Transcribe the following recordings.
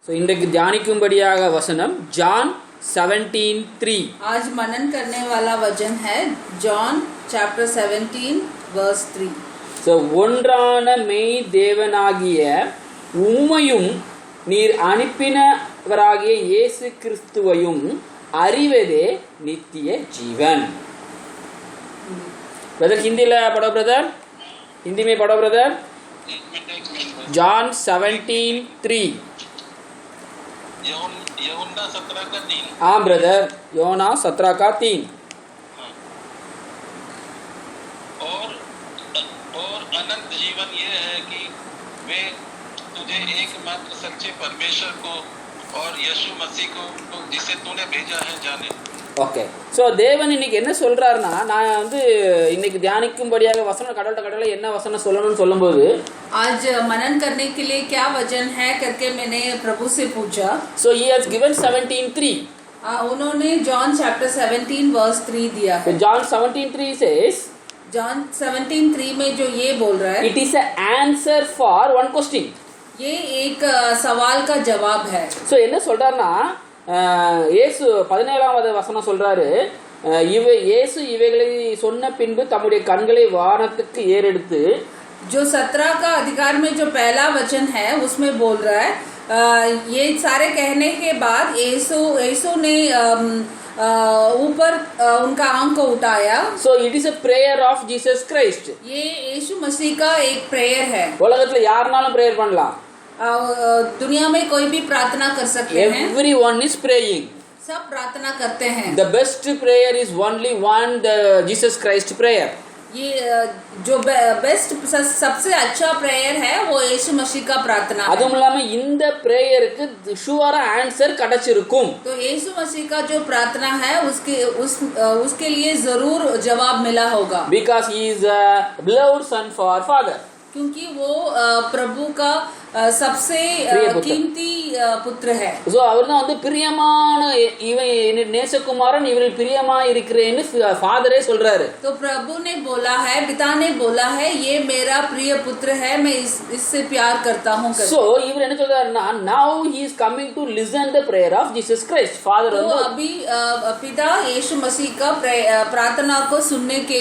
So இன்றைக்கு தியானிக்கும்படியாக வசனம் John 17:3. आज मनन करने वाला वचन है जॉन चैप्टर 17 वर्स 3. So ஒன்றான மெய் தேவனாகிய உம்மையும் நீர் அனுப்பினவராகிய இயேசு கிறிஸ்துவையும் அறிவதே நித்திய जीवन. ब्रदर हिंदी ला पढ़ो ब्रदर, हिंदी में पढ़ो ब्रदर. जॉन 17:3. यूहन्ना 17:3. हाँ ब्रदर, यूहन्ना 17:3. और अनंत जीवन ये है कि वे तुझे एकमात्र सच्चे परमेश्वर को और यीशु मसीह को जिसे तूने भेजा है जाने. ஓகே. ஸோ தேவன் இன்னைக்கு என்ன சொல்றாருன்னா, நான் வந்து இன்னைக்கு தியானிக்கும்படியாக வசனம் கடவுள என்ன வசனம் சொல்லணும்னு சொல்லும்போது आज मनन करने के लिए क्या वचन है करके मैंने प्रभु से पूछा. So he has given 17:3. उन्होंने जॉन चैप्टर 17 वर्स 3 दिया है. John 17:3 says जॉन 17:3 में जो ये बोल रहा है, it is an answer for one question. ये एक सवाल का जवाब है. ஸோ என்ன சொல்றாருன்னா, இயேசு 17வது வசனம் சொல்றாரு, இயேசு இவைகளை சொன்ன பின்பு தம்முடைய கண்களை வானத்துக்கு ஏறெடுத்து. जो 17 का अधिकार में जो पहला वचन है उसमें बोल रहा है, ये सारे कहने के बाद यीशु ने ऊपर उनका आंख को उठाया. So it is a prayer of Jesus Christ. ये यीशु मसीह का एक प्रेयर है. உலகத்துல யாருனாலும் பிரேயர் பண்ணலாம். दुनिया में कोई भी प्रार्थना कर सकते हैं. Everyone is praying. सब प्रार्थना करते हैं. The best prayer is only one, the Jesus Christ prayer. ये जो बेस्ट सबसे अच्छा प्रेयर है वो यीशु मसीह का प्रार्थना है. அதுவும் இல்லாம இந்த பிரேயருக்கு ஷூரா ஆன்சர் கிடைச்சிருக்கும். तो यीशु मसीह का जो प्रार्थना है उसके लिए जरूर जवाब मिला होगा. Because he is a beloved son for father. क्योंकि वो प्रभु का सबसे कीमती पुत्र है. So அவர் தான் வந்து பிரியமான இவன் நேசகுமாரன், இவரில் பிரியமா இருக்கிறேன்னு ஃபாதரே சொல்றாரு. तो प्रभु ने बोला है, पिता ने बोला है, ये मेरा प्रिय पुत्र है, मैं इससे प्यार करता हूँ. So இவர் என்ன சொல்றாருன்னா, now he is coming to listen the prayer of Jesus Christ. Father तो வந்து अभी पिता यीशु मसीह का प्रार्थना को सुनने के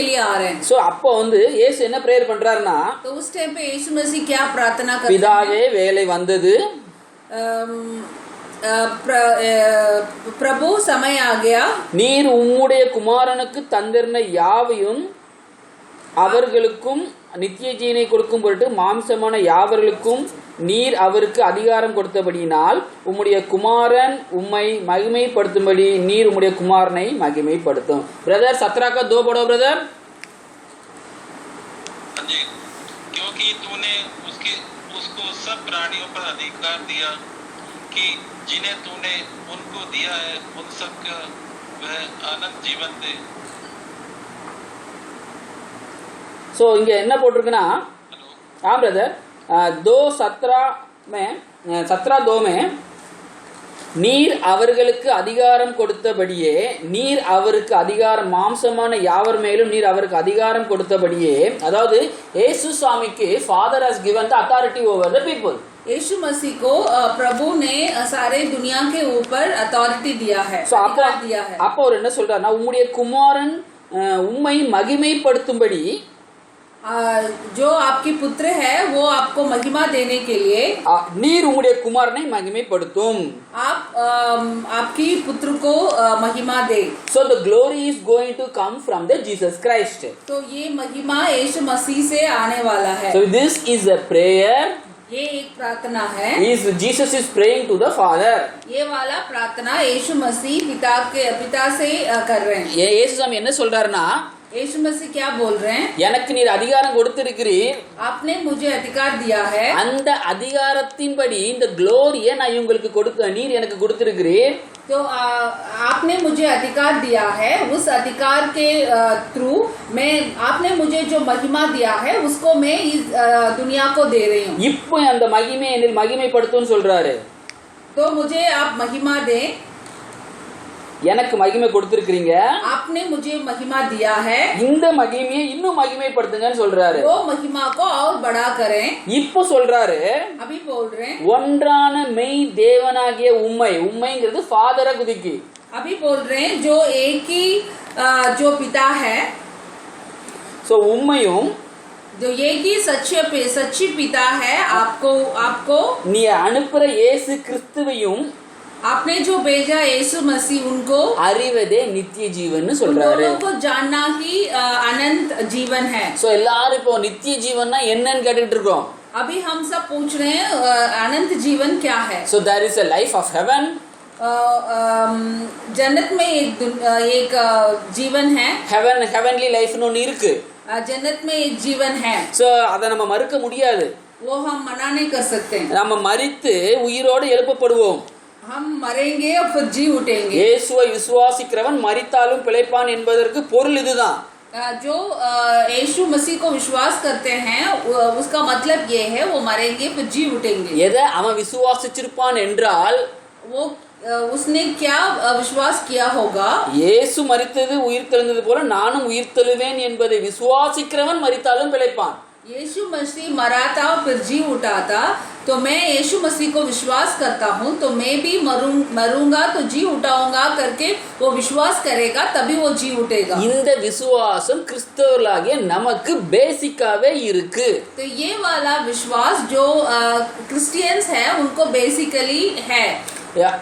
लिए आ रहे हैं. சோ அப்போ வந்து இயேசு என்ன பிரேயர் பண்றாருன்னா, तो उस टाइम पे यीशु मसीह क्या प्रार्थना करते हैं? பிதாவே வேலை வந்தது, प्रभु समय आ गया, நீர் உம்முடைய குமாரனுக்கு தந்திருந்த யாவையும் அவர்களுக்கும் நித்திய ஜீவனை கொடுக்கும் பொருட்டு மாம்சமான யாவர்களுக்கும் நீர் அவருக்கு அதிகாரம் கொடுத்தபடியினால் உம்முடைய குமாரன் உம்மை மகிமைப்படுத்தும்படி நீர் உம்முடைய குமாரனை மகிமைப்படுத்தும். ब्रदर 17 का 2 पढ़ो ब्रदर. क्योंकि तूने उसको सब प्राणियों पर अधिकार दिया कि जिन्हें तूने उनको दिया है उन सब का वह अनंत जीवन दे. सो இங்க என்ன போட்டிருக்குன்னா, हाँ ब्रदर 17:2 में நீர் அவர்களுக்கு அதிகாரம் கொடுத்தபடியே, நீர் அவருக்கு அதிகாரம் மாம்சமான யாவர் மேலும் நீர் அவருக்கு அதிகாரம் கொடுத்தபடியே, அதாவது இயேசு சாமிக்கு father has given the authority over the people. यीशु मसीह को प्रभु ने सारे दुनिया के ऊपर अथॉरिटी दिया है. So அப்போ அவர் என்ன சொல்றாருன்னா, உம்முடைய குமாரன் உம்மை மகிமைப்படுத்தும்படி, जो आपकी पुत्र है वो आपको महिमा देने के लिए நீர் உம்முடைய குமாரனை மகிமைப்படுத்தும். आपकी पुत्र को महिमा दे. So the glory is going to come from the Jesus Christ. तो ये महिमा यीशु मसीह से आने वाला है. So this is a prayer. ये एक प्रार्थना है. Jesus is praying to the Father. ये वाला प्रार्थना यीशु मसीह पिता से कर रहे हैं. இயேசு சாமி என்ன சொல்றாருன்னா, यीशु मसीह क्या बोल रहे हैं? எனக்கு நீர் அதிகாரம் கொடுத்திருக்கிறீர், आपने मुझे अधिकार दिया है, அந்த அதிகாரத்தின்படி இந்த குளோரியை நான் உங்களுக்கு நீர் எனக்கு கொடுத்திருக்கிறீர். तो आपने मुझे अधिकार दिया है, उस अधिकार के थ्रू आपने मुझे जो महिमा दिया है उसको मैं इस दुनिया को दे रही हूँ. இப்போ அந்த மகிமை என்னில் மகிமைப்படுத்தும்னு சொல்றாரு. तो मुझे आप महिमा दें. எனக்கு மகிமை கொடுத்திருக்கீங்க, आपने मुझे महिमा दिया है, இந்த மகிமையை இன்னும் மகிமைப்படுத்துங்கன்னு சொல்றாரு. वो महिमा को और बड़ा करें. இப்போ சொல்றாரு, अभी बोल रहे हैं, ஒன்றான மெய் தேவனாகிய உம்மை, உம்மைங்கிறது ஃபாதரை குதிக்கு. अभी बोल रहे हैं जो एक ही जो पिता है, சோ உம்மையும் जो एक ही सच्ची पिता है, आपको நீ அனுப்புற இயேசு கிறிஸ்துவையும் आपने जो भेजा यीशु मसीह, उनको அறிவதே நித்திய ஜீவன் उन சொல்றாரு. दोनों को जानना ही अनंत जीवन है. சோ எல்லாரும் இப்போ நித்திய ஜீவன்னா என்னன்னு கேட்டுட்டு இருக்கோம். अभी हम सब पूछ रहे हैं अनंत जीवन क्या है. So there is a life of heaven. जन्नत में एक जीवन है. heavenly life னு ஒன்னு இருக்கு. जन्नत में एक जीवन है. சோ அத நம்ம மறுக்க முடியாது. वो हम मना नहीं कर सकते. நம்ம மரித்து உயிரோடு எழுப்பப்படுவோம். हम मरेंगे और फिर जी उठेंगे. இயேசுவை விசுவாசிக்கிறவன் மரித்தாலும் பிழைப்பான் என்பதற்கு பொருள் இதுதான். जो यीशु मसीह को विश्वास करते हैं उसका मतलब ये है वो मरेंगे फिर जी उठेंगे. எதை அவன் விசுவாசிச்சிருப்பான் என்றால் वो उसने क्या विश्वास किया होगा. இயேசு மரித்தது உயிர் தெழுந்தது போல நானும் உயிர் தெழுவேன் என்பதை விசுவாசிக்கிறவன் மரித்தாலும் பிழைப்பான். यीशु मसीह मरा था और फिर जी उठा था, तो मैं यीशु मसीह को विश्वास करता हूँ तो मैं भी मरूंगा तो जी उठाऊंगा करके वो विश्वास करेगा, तभी वो जी उठेगा. இந்த விசுவாசம் கிறிஸ்தவர்களாகிய நமக்கு பேசிக்காவே இருக்கு. तो ये वाला विश्वास जो क्रिश्चियंस है उनको बेसिकली है.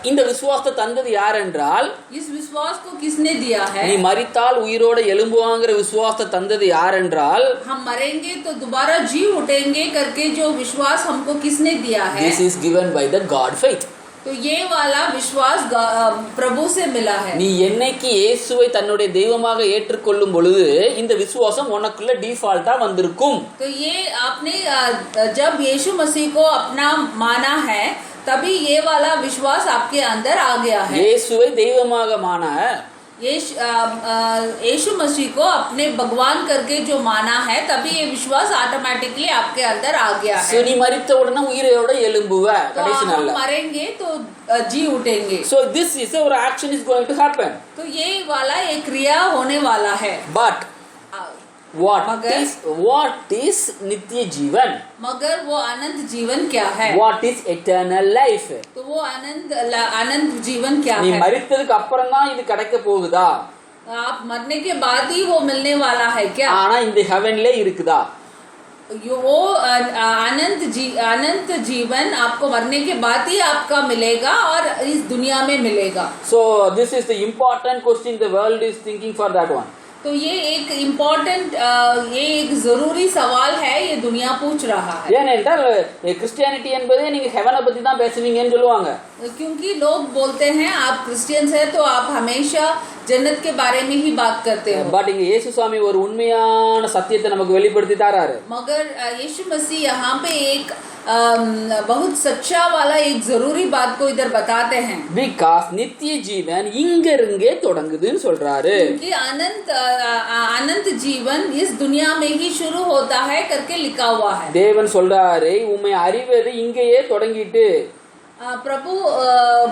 இந்த விசுவாசத்தை தந்தது யார் என்றால், इस विश्वास को किसने दिया है. நீ மரித்தால் உயிரோட எழும்புவாங்கிற விசுவாசத்தை தந்தது யார் என்றால், हम मरेंगे तो दोबारा जी उठेंगे करके जो विश्वास हमको किसने दिया है. this is given by the God faith. तो ये वाला विश्वास प्रभु से मिला है. நீ என்னைக்கு இயேசுவை தன்னுடைய தெய்வமாக ஏற்றுக்கொள்ளும் பொழுது இந்த விசுவாசம் உனக்குள்ள டிஃபால்ட்டா வந்திருக்கும். तो ये आपने जब यीशु मसीह को अपना माना है तभी ये वाला विश्वास आपके अंदर आ गया है. இயேசுவை தெய்வமாக மான यीशु मसीह को अपने भगवान करके जो माना है तभी ये विश्वास ऑटोमेटिकली आपके अंदर आ गया है. நீ மரித்த உடனே உயிரோட எழும்புவ கடைசி हम நாள்ல. मरेंगे तो जी उठेंगे. so this is our action is going to happen. तो ये वाला एक क्रिया होने वाला है. but what मगर is नित्य जीवन, मगर वो अनंत जीवन क्या है. what is eternal life. तो वो अनंत जीवन क्या நீ है. மரித்ததுக்கு அப்புறம் தான் இது கிடைக்க போகுதா, आप मरने के बाद ही वो मिलने वाला है क्या. ஆனா இந்த ஹெவன்ல இருக்குதா. वो अनंत जीवन आपको मरने के बाद ही आपका मिलेगा और इस दुनिया में मिलेगा. so this is the important question the world is thinking for that one. तो ये एक इम्पोर्टेंट ये एक जरूरी सवाल है, ये दुनिया पूछ रहा है. ஏனென்றால் கிறிஸ்டியானிட்டி என்பதே நீங்க ஹெவனை பத்தி தான் பேசுவீங்கன்னு சொல்லுவாங்க. क्योंकि लोग बोलते हैं आप क्रिश्चियंस है तो आप हमेशा जन्नत के बारे में ही बात करते हो. பட் இங்க இயேசு சுவாமி ஒரு உண்மையான சத்தியத்தை நமக்கு வெளிப்படுத்தி தராரு. मगर यीशु मसीह यहाँ पे एक बहुत सच्चा वाला एक जरूरी बात को इधर बताते हैं. பிகாஸ் நித்திய ஜீவன் இங்க இருந்தே தொடங்குதுன்னு சொல்றாரு. क्योंकि अनंत जीवन इस दुनिया में ही शुरू होता है करके लिखा हुआ है. தேவன் சொல்றாரு உம்மை அறிவது இங்கேயே தொடங்கிட்டு. प्रभु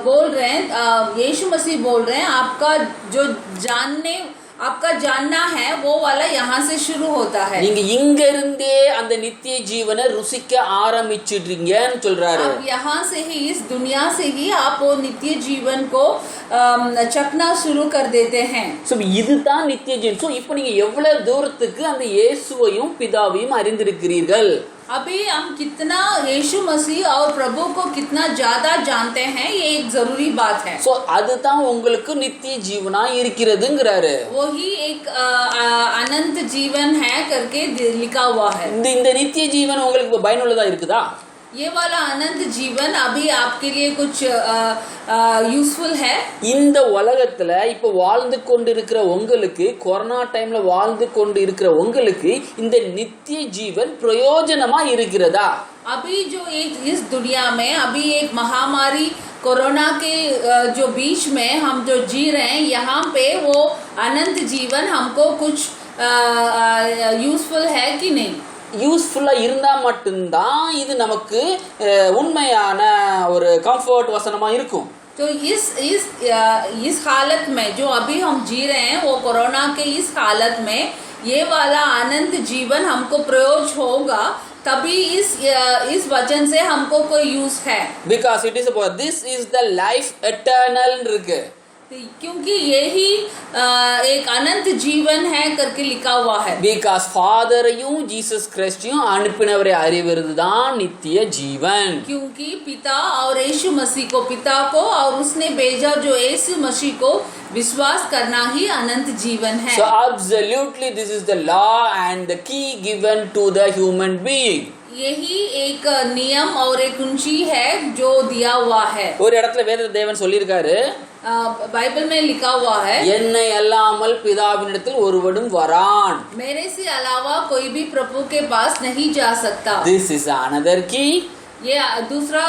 बोल रहे हैं, यीशु मसीह बोल रहे हैं आपका जो आपका जानना है वो वाला यहाँ से शुरू होता है. நீங்க இங்க இருந்தே அந்த நித்திய ஜீவனை ருசிக்க ஆரம்பிச்சிடுறீங்கன்னு சொல்றாரு. अब यहाँ से ही इस दुनिया से ही आप वो नित्य जीवन को चखना शुरू कर देते हैं. சோ இதுதான் நித்திய ஜீவன். சோ இப்போ நீங்க எவ்வளவு தூரத்துக்கு அந்த இயேசுவையும் பிதாவையும் அறிந்திருக்கிறீர்கள். अभी हम कितना यीशु मसीह और प्रभु को कितना ज्यादा जानते हैं ये एक जरूरी बात है. சோ அதுதான் உங்களுக்கு நித்திய ஜீவனா இருக்கிறதுங்கறாரு. वही एक अनंत जीवन है करके लिखा हुआ है. இந்த நித்திய ஜீவன் உங்களுக்கு பயனுள்ளதா இருக்குதா. ये वाला अनंत जीवन अभी आपके लिए कुछ யூஸ்ஃபுல் है. இந்த உலகத்துல இப்ப வாழ்ந்து கொண்டு இருக்கிற உங்களுக்கு, கொரோனா டைம்ல வாழ்ந்து கொண்டு இருக்கிற உங்களுக்கு இந்த நித்திய ஜீவன் பிரயோஜனமா இருக்கிறதா. अभी जो एक इस दुनिया में अभी एक महामारी कोरोना के जो बीच में हम जो जी रहे हैं यहाँ पे वो अनंत जीवन हमको कुछ यूजफुल है कि नहीं. யூஸ்ஃபுல்லா இருந்தா மட்டும்தான் இது நமக்கு உண்மையான ஒரு கம்ஃபர்ட் வசனமா இருக்கும். तो इस हालत में जो अभी हम जी रहे हैं, वो कोरोना के इस हालत में ये वाला अनंत जीवन हमको प्रयोज होगा, तभी इस वचन से हमको कोई यूज है। Because it is about this is the life eternal இருக்கு. क्योंकि यही एक अनंत जीवन है करके लिखा हुआ है। Because ஃபாதரையும் ஜீசஸ் கிறிஸ்டையும் அனுப்பினவரை அறிவதுதான் நித்திய ஜீவன். क्योंकि पिता और यीशु मसीह को, पिता को और उसने भेजा जो यीशु मसीह को विश्वास करना ही अनंत जीवन है। So absolutely this is the law and the key given to the human being. यही एक नियम और एक कुंजी है जो दिया हुआ है। ஒரு இடத்துல வேத தேவன் சொல்லியிருக்காரு, बाइबल में लिखा हुआ है, என்னை அல்லாமல் பிதாவினிடத்தில் ஒருவனும் வரான். मेरे से अलावा कोई भी प्रभु के पास नहीं जा सकता। This is another key. ये दूसरा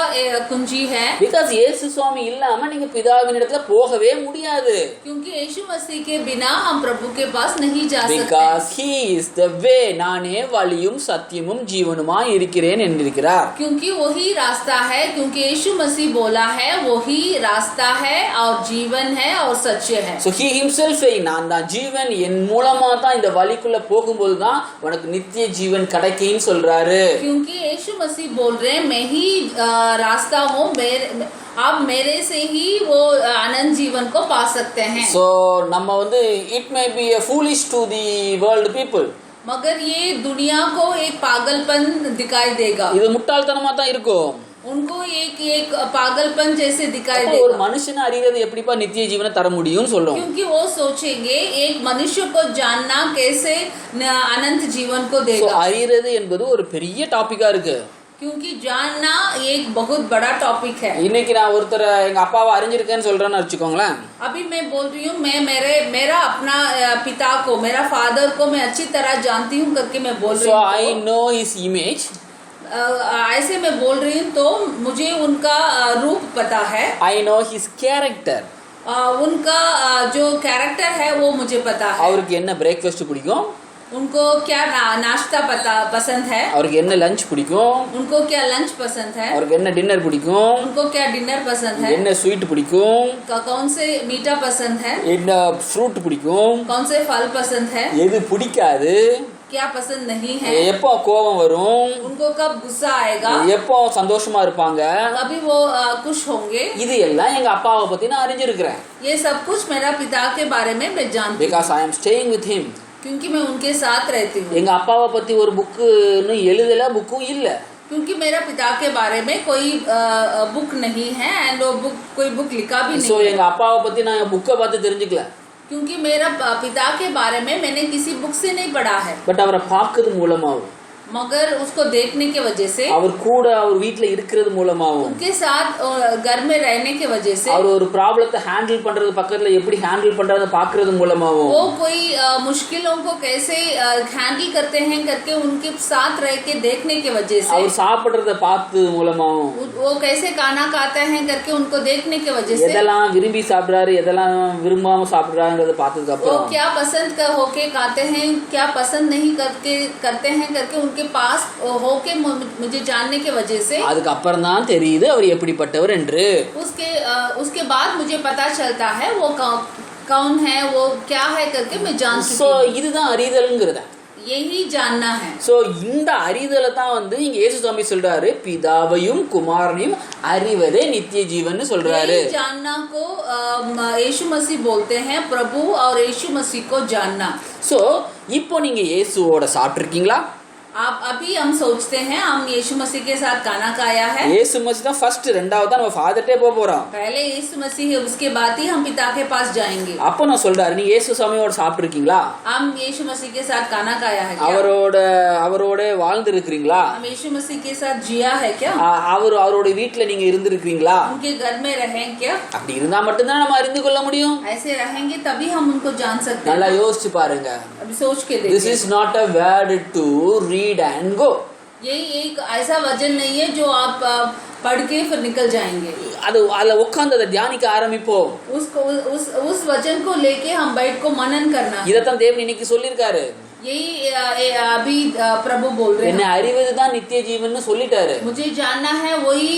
कुंजी है। Because இயேசு சுவாமி இல்லாம நீங்க பிதாவினிடத்துல போகவே முடியாது. क्योंकि यीशु मसीह के बिना हम प्रभु के पास नहीं जा सकते। Because he is the way, நானே வழியும் சத்தியமும் ஜீவனுமாய் இருக்கிறேன் என்றிருக்கிறார். क्योंकि वही रास्ता है, क्योंकि यीशु मसीह बोला है वही रास्ता है और जीवन है और सच्चे है। So he himself saying, நான் தான் ஜீவன், என் மூலமா தான் இந்த வழிக்குள்ள போகும்போது தான் உனக்கு நித்திய ஜீவன் கிடைக்கும்னு சொல்றாரு. क्योंकि यीशु मसीह बोल रहे मैं ही रास्ता हूँ, आप मेरे से ही वो अनंत जीवन को पा सकते हैं। So நம்ம வந்து it may be a foolish to the world people. मगर ये दुनिया को एक पागलपन दिखाई देगा, இது முட்டாள்தனமா தான் இருக்கும். उनको एक पागलपन जैसे दिखाई ஒரு देगा। மனுஷனை அறியறது எப்படிப்பா நித்திய ஜீவனை தர முடியும்னு சொல்றோம். क्योंकि वो सोचेंगे एक मनुष्य को जानना कैसे अनंत जीवन को So देगा। அறியறது என்பது ஒரு பெரிய டாபிக்கா இருக்கு. क्योंकि जानना एक बहुत बड़ा टॉपिक है। இன்னைக்கு நான் ஒருத்தர் எங்க அப்பாவை அறிஞ்சிருக்கேன்னு சொல்றேன்னு வச்சுக்கோங்களேன். अभी मैं बोल रही हूँ मैं मेरा अपना पिता को, मेरा फादर को मैं अच्छी तरह जानती हूँ करके मैं बोल रही So हूँ। I know his image. ऐसे मैं बोल रही हूँ तो मुझे उनका रूप पता है, I know his character. उनका जो कैरेक्टर है वो मुझे पता है। அவருக்கு என்ன பிரேக்ஃபாஸ்ட் பிடிக்கும், उनको क्या नाश्ता पसंद है, அவருக்கு என்ன லஞ்ச் பிடிக்கும், उनको क्या लंच पसंद है, அவருக்கு என்ன டின்னர் பிடிக்கும், उनको क्या डिनर पसंद है, என்ன ஸ்வீட் பிடிக்கும், कौन से मीठा पसंद है, என்ன ஃப்ரூட் பிடிக்கும், कौन से फल पसंद है, எது பிடிக்காது, क्या पसंद नहीं है, எப்போ கோபம் வரும், उनको कब गुस्सा आएगा, எப்போ சந்தோஷமா இருப்பாங்க, कभी वो खुश होंगे। இது எல்லாம் எங்க அப்பாவை பத்தி நான் அறிஞ்சிருக்கிறேன். ये सब कुछ मेरा पिता के बारे में मैं जानती हूँ, Because I am staying with him. क्योंकि मैं उनके साथ रहती हूँ। எங்க அப்பாவை பத்தி ஒரு புக்குன்னு எழுதல, புக்கும் இல்ல. क्योंकि मेरा पिता के बारे में कोई बुक नहीं है एंड वो कोई बुक लिखा भी சோ नहीं எங்க அப்பாவை பத்தி நான் புக்கை பார்த்து தெரிஞ்சுக்கல. क्योंकि मेरा पिता के बारे में मैंने किसी बुक से नहीं पढ़ा है, பட் அவரை பார்க்கறது மூலமாவும், मगर उसको देखने के वजह से, அவர் கூட அவர் வீட்ல இருக்கிறது மூலமாவும், उनके साथ घर में रहने के वजह से, அவர் ஒரு ப்ராப்ளத்தை ஹேண்டில் பண்றது பக்கத்துல எப்படி ஹேண்டில் பண்றத பாக்குறது மூலமாவும், वो कोई मुश्किलों को कैसे हैंडल करते हैं करके उनके साथ रह के देखने के वजह से, அவர் சாப்பிடுறத பார்த்து மூலமாவும், वो कैसे खाना खाते हैं करके उनको देखने के वजह से, எதெல்லாம் விரும்பி சாப்பிடுறாரு எதெல்லாம் விரும்பாம சாப்பிடுறாங்கிறத பார்த்ததுக்கு वो அப்புறம், क्या पसंद होके खाते हैं क्या पसंद नहीं करते हैं करके उनके पास होके मुझे जानने के वजह से, அதுக்கு அப்புறம் தான் தெரியுது அவர் எப்படிப்பட்டவர் என்று. उसके बाद मुझे पता चलता है वो कौन है, वो क्या है करके मैं जानती சோ हूँ। இதுதான் அறிதல்ங்கிறத. यही जानना है। சோ இந்த அறிதலை தான் வந்து இங்க இயேசு சுவாமி சொல்றாரு, பிதாவையும் குமாரனையும் அறிவதே நித்திய ஜீவன் சொல்றாரு. यही जानना को यीशु मसीह बोलते हैं, प्रभु और यीशु मसीह को जानना। சோ இப்போ நீங்க இயேசுவோட சாப்பிட்டிருக்கீங்களா? आप अभी हम सोचते हैं हम यीशु मसीह के साथ खाना खाया है, இயேசு மசி தான் ஃபர்ஸ்ட், ரெண்டாவது தான் நம்ம ஃபாதர்ட்டே போக போறோம். पहले यीशु मसीह है, उसके बाद ही हम पिता के पास जाएंगे। அப்போ நான் சொல்றாரு, நீங்க இயேசு சுவாமியோட சாப்பிட்டிருக்கீங்களா? हम यीशु मसीह के साथ खाना खाया है क्या? அவரோட வாழ்ந்து இருக்கிறீங்களா? हम यीशु मसीह के साथ जिया है क्या? அவரோட வீட்டுல நீங்க இருந்திருக்கீங்களா? उनके घर में रहे क्या? அப்படி இருந்தா மட்டும்தான் நம்ம அறிந்து கொள்ள முடியும். ऐसे रहेंगे तभी हम उनको जान सकते நல்லா हैं। யோசிச்சு பாருங்க. अभी सोच के This देखिए, is not a word to read and go. यही एक ऐसा वचन नहीं है जो आप पढ़ के फिर निकल जाएंगे। அதுல உட்கார்ந்து அதை தியானிக்க ஆரம்பிப்போம். उसको उस वचन को लेके हम बैठ को मनन करना है। இதத்தான் தேவன் இன்னைக்கு சொல்லியிருக்காரு. यही अभी प्रभु बोल रहे என்னை हैं, அறிவதுதான் நித்திய ஜீவன் சொல்லிட்டாரு. मुझे जानना है वही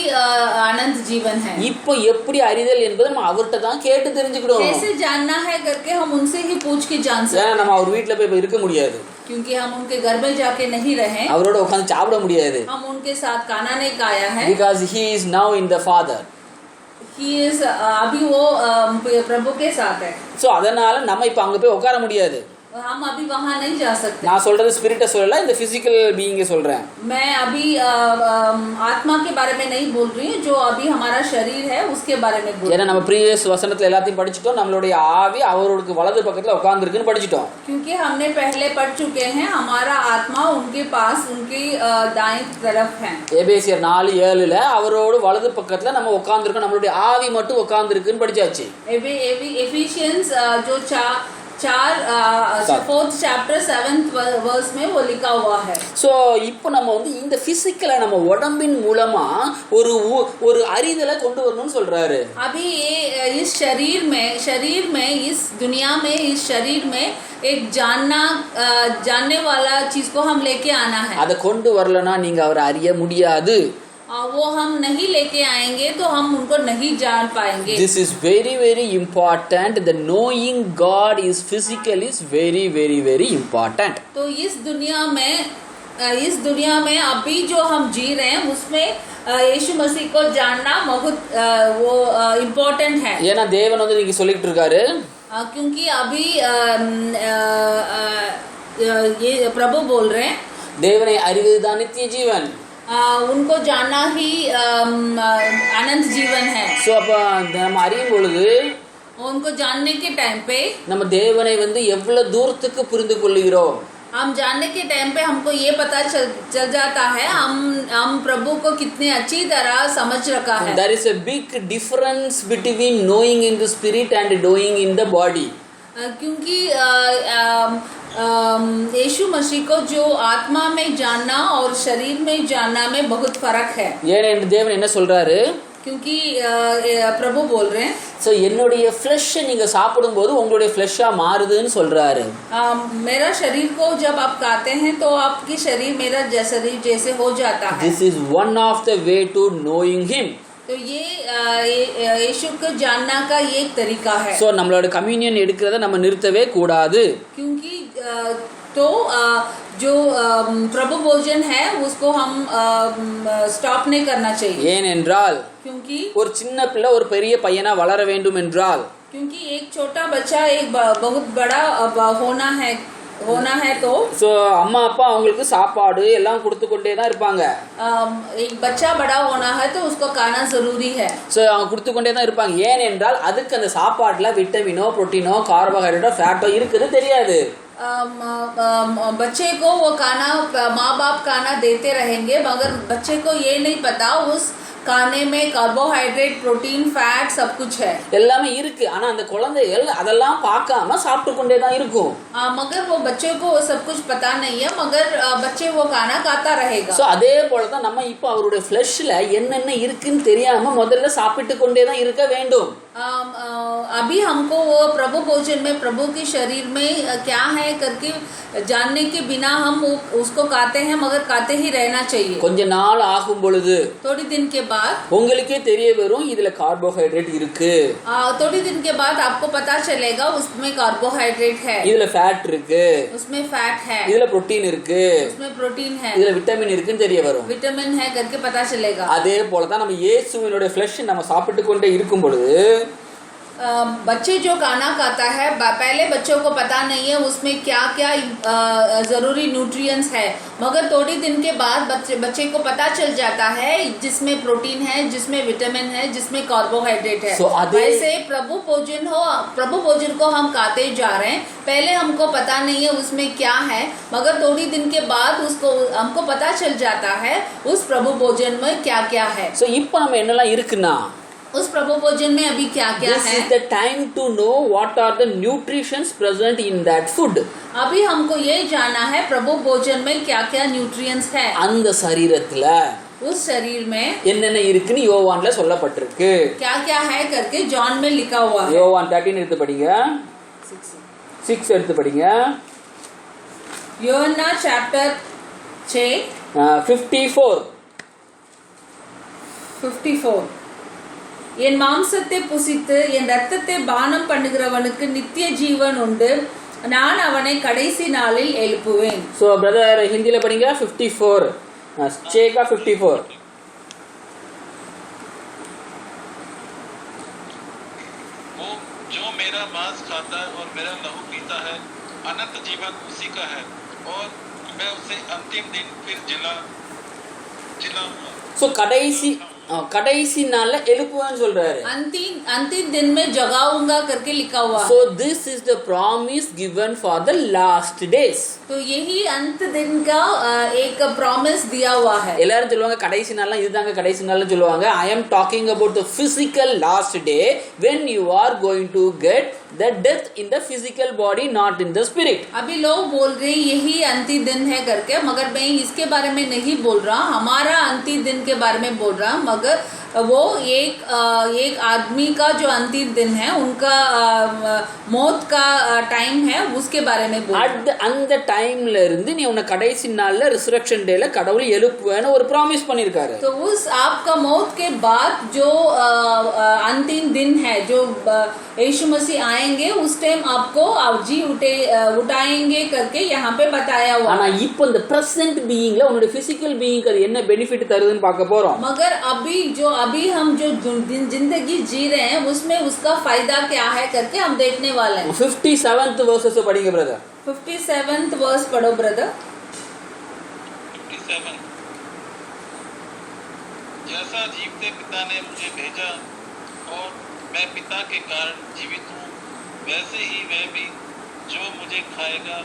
अनंत जीवन है। இப்போ எப்படி அறிதல் என்பது நம்ம அவர்கிட்ட தான் கேட்டு தெரிஞ்சுக்கணும். कैसे जानना है करके हम उनसे ही पूछ के जान सकते ஏன்னா हैं, நம்ம அவர் வீட்ல போய் இருக்க முடியாது, क्योंकि हम उनके घर में जाके नहीं रहे, அவரோட உட்கார்ந்து சாப்பிட முடியாது. हम उनके साथ खाना नहीं खाया है, because he is now in the father. he is अभी वो प्रभु के साथ है, சோ அதனால நம்ம இப்ப அங்க போய் உட்கார முடியாது. हम अभी वहाँ नहीं जा सकते। நான் சொல்றது ஸ்பிரிட்டை சொல்லல, இந்த பிசிக்கல் பீயிங்க சொல்றேன். मैं अभी आत्मा के बारे में नहीं बोल रही हूँ, जो अभी हमारा शरीर है उसके बारे में बोल ஏன்னா நம்ம ப்ரீவியஸ் வசனத்துல எல்லாத்தையும் படிச்சிட்டோம், நம்மளுடைய ஆவி அவரோட வலது பக்கத்துல உட்கார்ந்துருக்குன்னு படிச்சிட்டோம். क्योंकि हमने पहले पढ़ चुके हैं, हमारा आत्मा उनके पास उनकी दाएं तरफ है। எபேசியர் 4:7 அவரோட வலது பக்கத்துல நம்ம உட்கார்ந்துருக்கோம், நம்மளுடைய ஆவி மட்டும் உட்கார்ந்துருக்குன்னு படிச்சாச்சு. एफिशियंस जो फोर्थ चैप्टर 7th वर्स में वो लिखा हुआ है। சோ இப்போ நம்ம வந்து இந்த பிசிக்கலை நம்ம உடம்பின் மூலமா ஒரு அறிதலை கொண்டு வரணும்னு சொல்றாரு. अभी ये इस शरीर में इस दुनिया में इस शरीर में एक जानने वाला चीज को हम लेके आना है। அதை கொண்டு வரலனா நீங்க அவரை அறிய முடியாது. वो हम नहीं लेके आएंगे तो हम उनको नहीं जान पाएंगे। This is very very important. The knowing God is physical is very very very important. तो इस दुनिया में अभी जो हम जी रहे हैं उसमें यीशु मसीह को जानना बहुत वो इम्पोर्टेंट है। ஏன்னா தேவன் வந்து நீங்க சொல்லிட்டு இருக்காரு, क्योंकि अभी ये प्रभु बोल रहे हैं, தேவனை அறிவதுதான் நித்திய ஜீவன். उनको जानना ही अनंत जीवन है। சோ அப்ப நம்ம அறியும் பொழுது उनको जानने के टाइम पे நம்ம தேவனை வந்து எவ்வளவு தூரத்துக்கு புரிந்து கொள்கிறோம். हम जानने के टाइम पे हमको ये पता चल जाता है हम प्रभु को कितने अच्छी तरह समझ रखा है। There is a big difference between knowing in the spirit and knowing in the body. क्योंकि यीशु मसीह को जो आत्मा में जानना और शरीर में जानना में बहुत फर्क है। ஏன் தேவன் என்ன சொல்றாரு, क्योंकि प्रभु बोल रहे हैं, சோ என்னுடைய ஃப்ளஷ் நீங்க சாப்பிடும்போது உங்களுடைய ஃப்ளஷா மாறுதுன்னு சொல்றாரு. मेरा शरीर को जब आप खाते हैं तो आपकी शरीर मेरा शरीर जैसे हो जाता है। This is one of the way to knowing him. तो ये यीशु को जानना का ये एक तरीका है। சோ நம்மளோட கம்யூனியன் எடுக்கிறத நம்ம நிறுத்தவே கூடாது. क्योंकि तो जो प्रभु भोजन है उसको हम स्टॉप नहीं करना चाहिए। ஏனென்றால் क्योंकि ஒரு சின்ன பிள்ளை ஒரு பெரிய பையனா வளர வேண்டும் என்றால், क्योंकि एक छोटा बच्चा एक बहुत बड़ा होना है तो சோ அம்மா அப்பா அவங்களுக்கு சாப்பாடு எல்லாம் கொடுத்து கொண்டே தான் இருப்பாங்க. एक बच्चा बड़ा होना है तो उसको खाना जरूरी है। சோ அவங்க கொடுத்து கொண்டே தான் இருப்பாங்க. ஏனென்றால் அதுக்கு அந்த சாப்பாட்டுல விட்டமினோ புரோட்டீனோ கார்போஹைட்ரேட்டோ ஃபேட்டோ இருக்குது தெரியாது. बच्चे को वो खाना माँ बाप खाना देते रहेंगे, मगर बच्चे को ये नहीं पता उस खाने में कार्बोहाइड्रेट प्रोटीन फैट सब कुछ है, எல்லாமே இருக்கு. ஆனா அந்த குழந்தைகள் அதெல்லாம் பார்க்காம சாப்பிட்டு கொண்டே தான் இருக்கும். मगर वो बच्चे को वो सब कुछ पता नहीं है, मगर बच्चे वो खाना खाता रहेगा। சோ அதே போல தான் நம்ம இப்போ அவருடைய ஃப்ளஷ்ல என்னென்ன இருக்குன்னு தெரியாம முதல்ல சாப்பிட்டு கொண்டே தான் இருக்க வேண்டும். अभी हमको वो प्रभु भोजन में प्रभु के शरीर में क्या है करके जानने के बिना हम उसको खाते हैं, मगर खाते ही रहना चाहिए। கொஞ்ச நாள் ஆகும் பொழுது थोड़ी दिन के बाद உங்களுக்கே தெரிய வரும் இதுல கார்போஹைட்ரேட் இருக்கு, थोड़ी दिन के बाद आपको पता चलेगा उसमें कार्बोहाइड्रेट है, இதுல ஃபேட் இருக்கு, उसमें फैट है, இதுல புரோட்டீன் இருக்கு, उसमें प्रोटीन है, இதுல விட்டமின் இருக்குன்னு தெரிய வரும். विटामिन है करके पता चलेगा। அதே போல தான் நம்ம இயேசுவினுடைய ஃப்ளஷ் நம்ம சாப்பிட்டு கொண்டே இருக்கும் பொழுது बच्चे जो खाना खाता है पहले बच्चों को पता नहीं है उसमें क्या क्या ज़रूरी न्यूट्रिएंट्स है, मगर थोड़ी दिन के बाद बच्चे को पता चल जाता है जिसमें प्रोटीन है, जिसमें विटामिन है, जिसमें कार्बोहाइड्रेट है। वैसे प्रभु भोजन को हम खाते जा रहे हैं, पहले हमको पता नहीं है उसमें क्या है, मगर थोड़ी दिन के बाद उसको हमको पता चल जाता है उस प्रभु भोजन में क्या क्या है। சோ இப்போ நம்ம என்னெல்லாம் இருக்குன்னா उस प्रभु भोजन में अभी क्या क्या This है, is the time to know what are the nutrients present in that food. अभी हमको ये जानना है प्रभु भोजन में क्या क्या न्यूट्रिएंट्स है। அந்த சரீரத்துல उस शरीर में என்னென்ன இருக்குன்னு யோவான்ல சொல்லப்பட்டிருக்கு. क्या क्या है करके जॉन में लिखा हुआ है। யோவான் 13 எடுத்து படிங்க, 6 எடுத்து படிங்க, யோहन्ना चैप्टर 6 54 54 என் மாம்சத்தை புசித்து என் ரத்தத்தை பானம் பண்ணுகிறவனுக்கு நித்திய ஜீவன் உண்டு, நான் அவனை கடைசி நாளில் எழுப்புவேன். ஸோ பிரதர் ஹிந்தியில் படிங்க 54 चेका 54. वो जो मेरा मांस खाता है और मेरा लहू पीता है, अनंत जीवन उसी का है, और मैं उसे अंतिम दिन फिर जिलाऊंगा. ஸோ கடைசி நாள்ல எழுப்புவேன்னு சொல்றாரு. अंतिम दिन में जगाऊंगा करके लिखा हुआ है. So this is the promise given for the last days. तो यही अंत दिन का एक प्रॉमिस दिया हुआ है. எல்லாரும் சொல்லுவாங்க கடைசி நாள்லாம் இதுதாங்க கடைசி நாள்னு சொல்லுவாங்க. I am talking about the physical last day when you are going to get the death in the physical body, not in the spirit. अभी लोग बोल रहे यही अंतिम दिन है करके, मगर मैं इसके बारे में नहीं बोल रहा, हमारा अंतिम दिन के बारे में बोल रहा, मगर वो एक आदमी का जो अंतिम दिन है, उनका मौत का टाइम है, उसके बारे में बोल रहा. அந்த டைம்ல இருந்து நீ உன்னை கடைசி நாள்ல ரிசரக்ஷன் டேல கடவுள் எழுப்புவேன்னு ஒரு ப்ராமிஸ் பண்ணிருக்காரு. तो उस आपका मौत के बाद जो अंतिम दिन है, जो यीशु मसीह आएंगे, उस टाइम आपको जी उठाएंगे करके यहाँ पे बताया हुआ. ஆனா இப்போ இந்த பிரசன்ட் பீயிங்ல உன்னோட பிசிக்கல் பீயிங்க்கு அது என்ன பெனிஃபிட் தருதுன்னு பார்க்க போறோம். मगर अभी हम जो जिंदगी जी रहे हैं, उसमें उसका फायदा क्या है करके हम देखने वाले हैं. 57th वर्सेस पढ़िए ब्रदर. 57th वर्स पढ़ो ब्रदर. 57. जैसा जीवते पिता ने मुझे भेजा और मैं पिता के कारण जीवित हूँ, वैसे ही वह भी जो मुझे खाएगा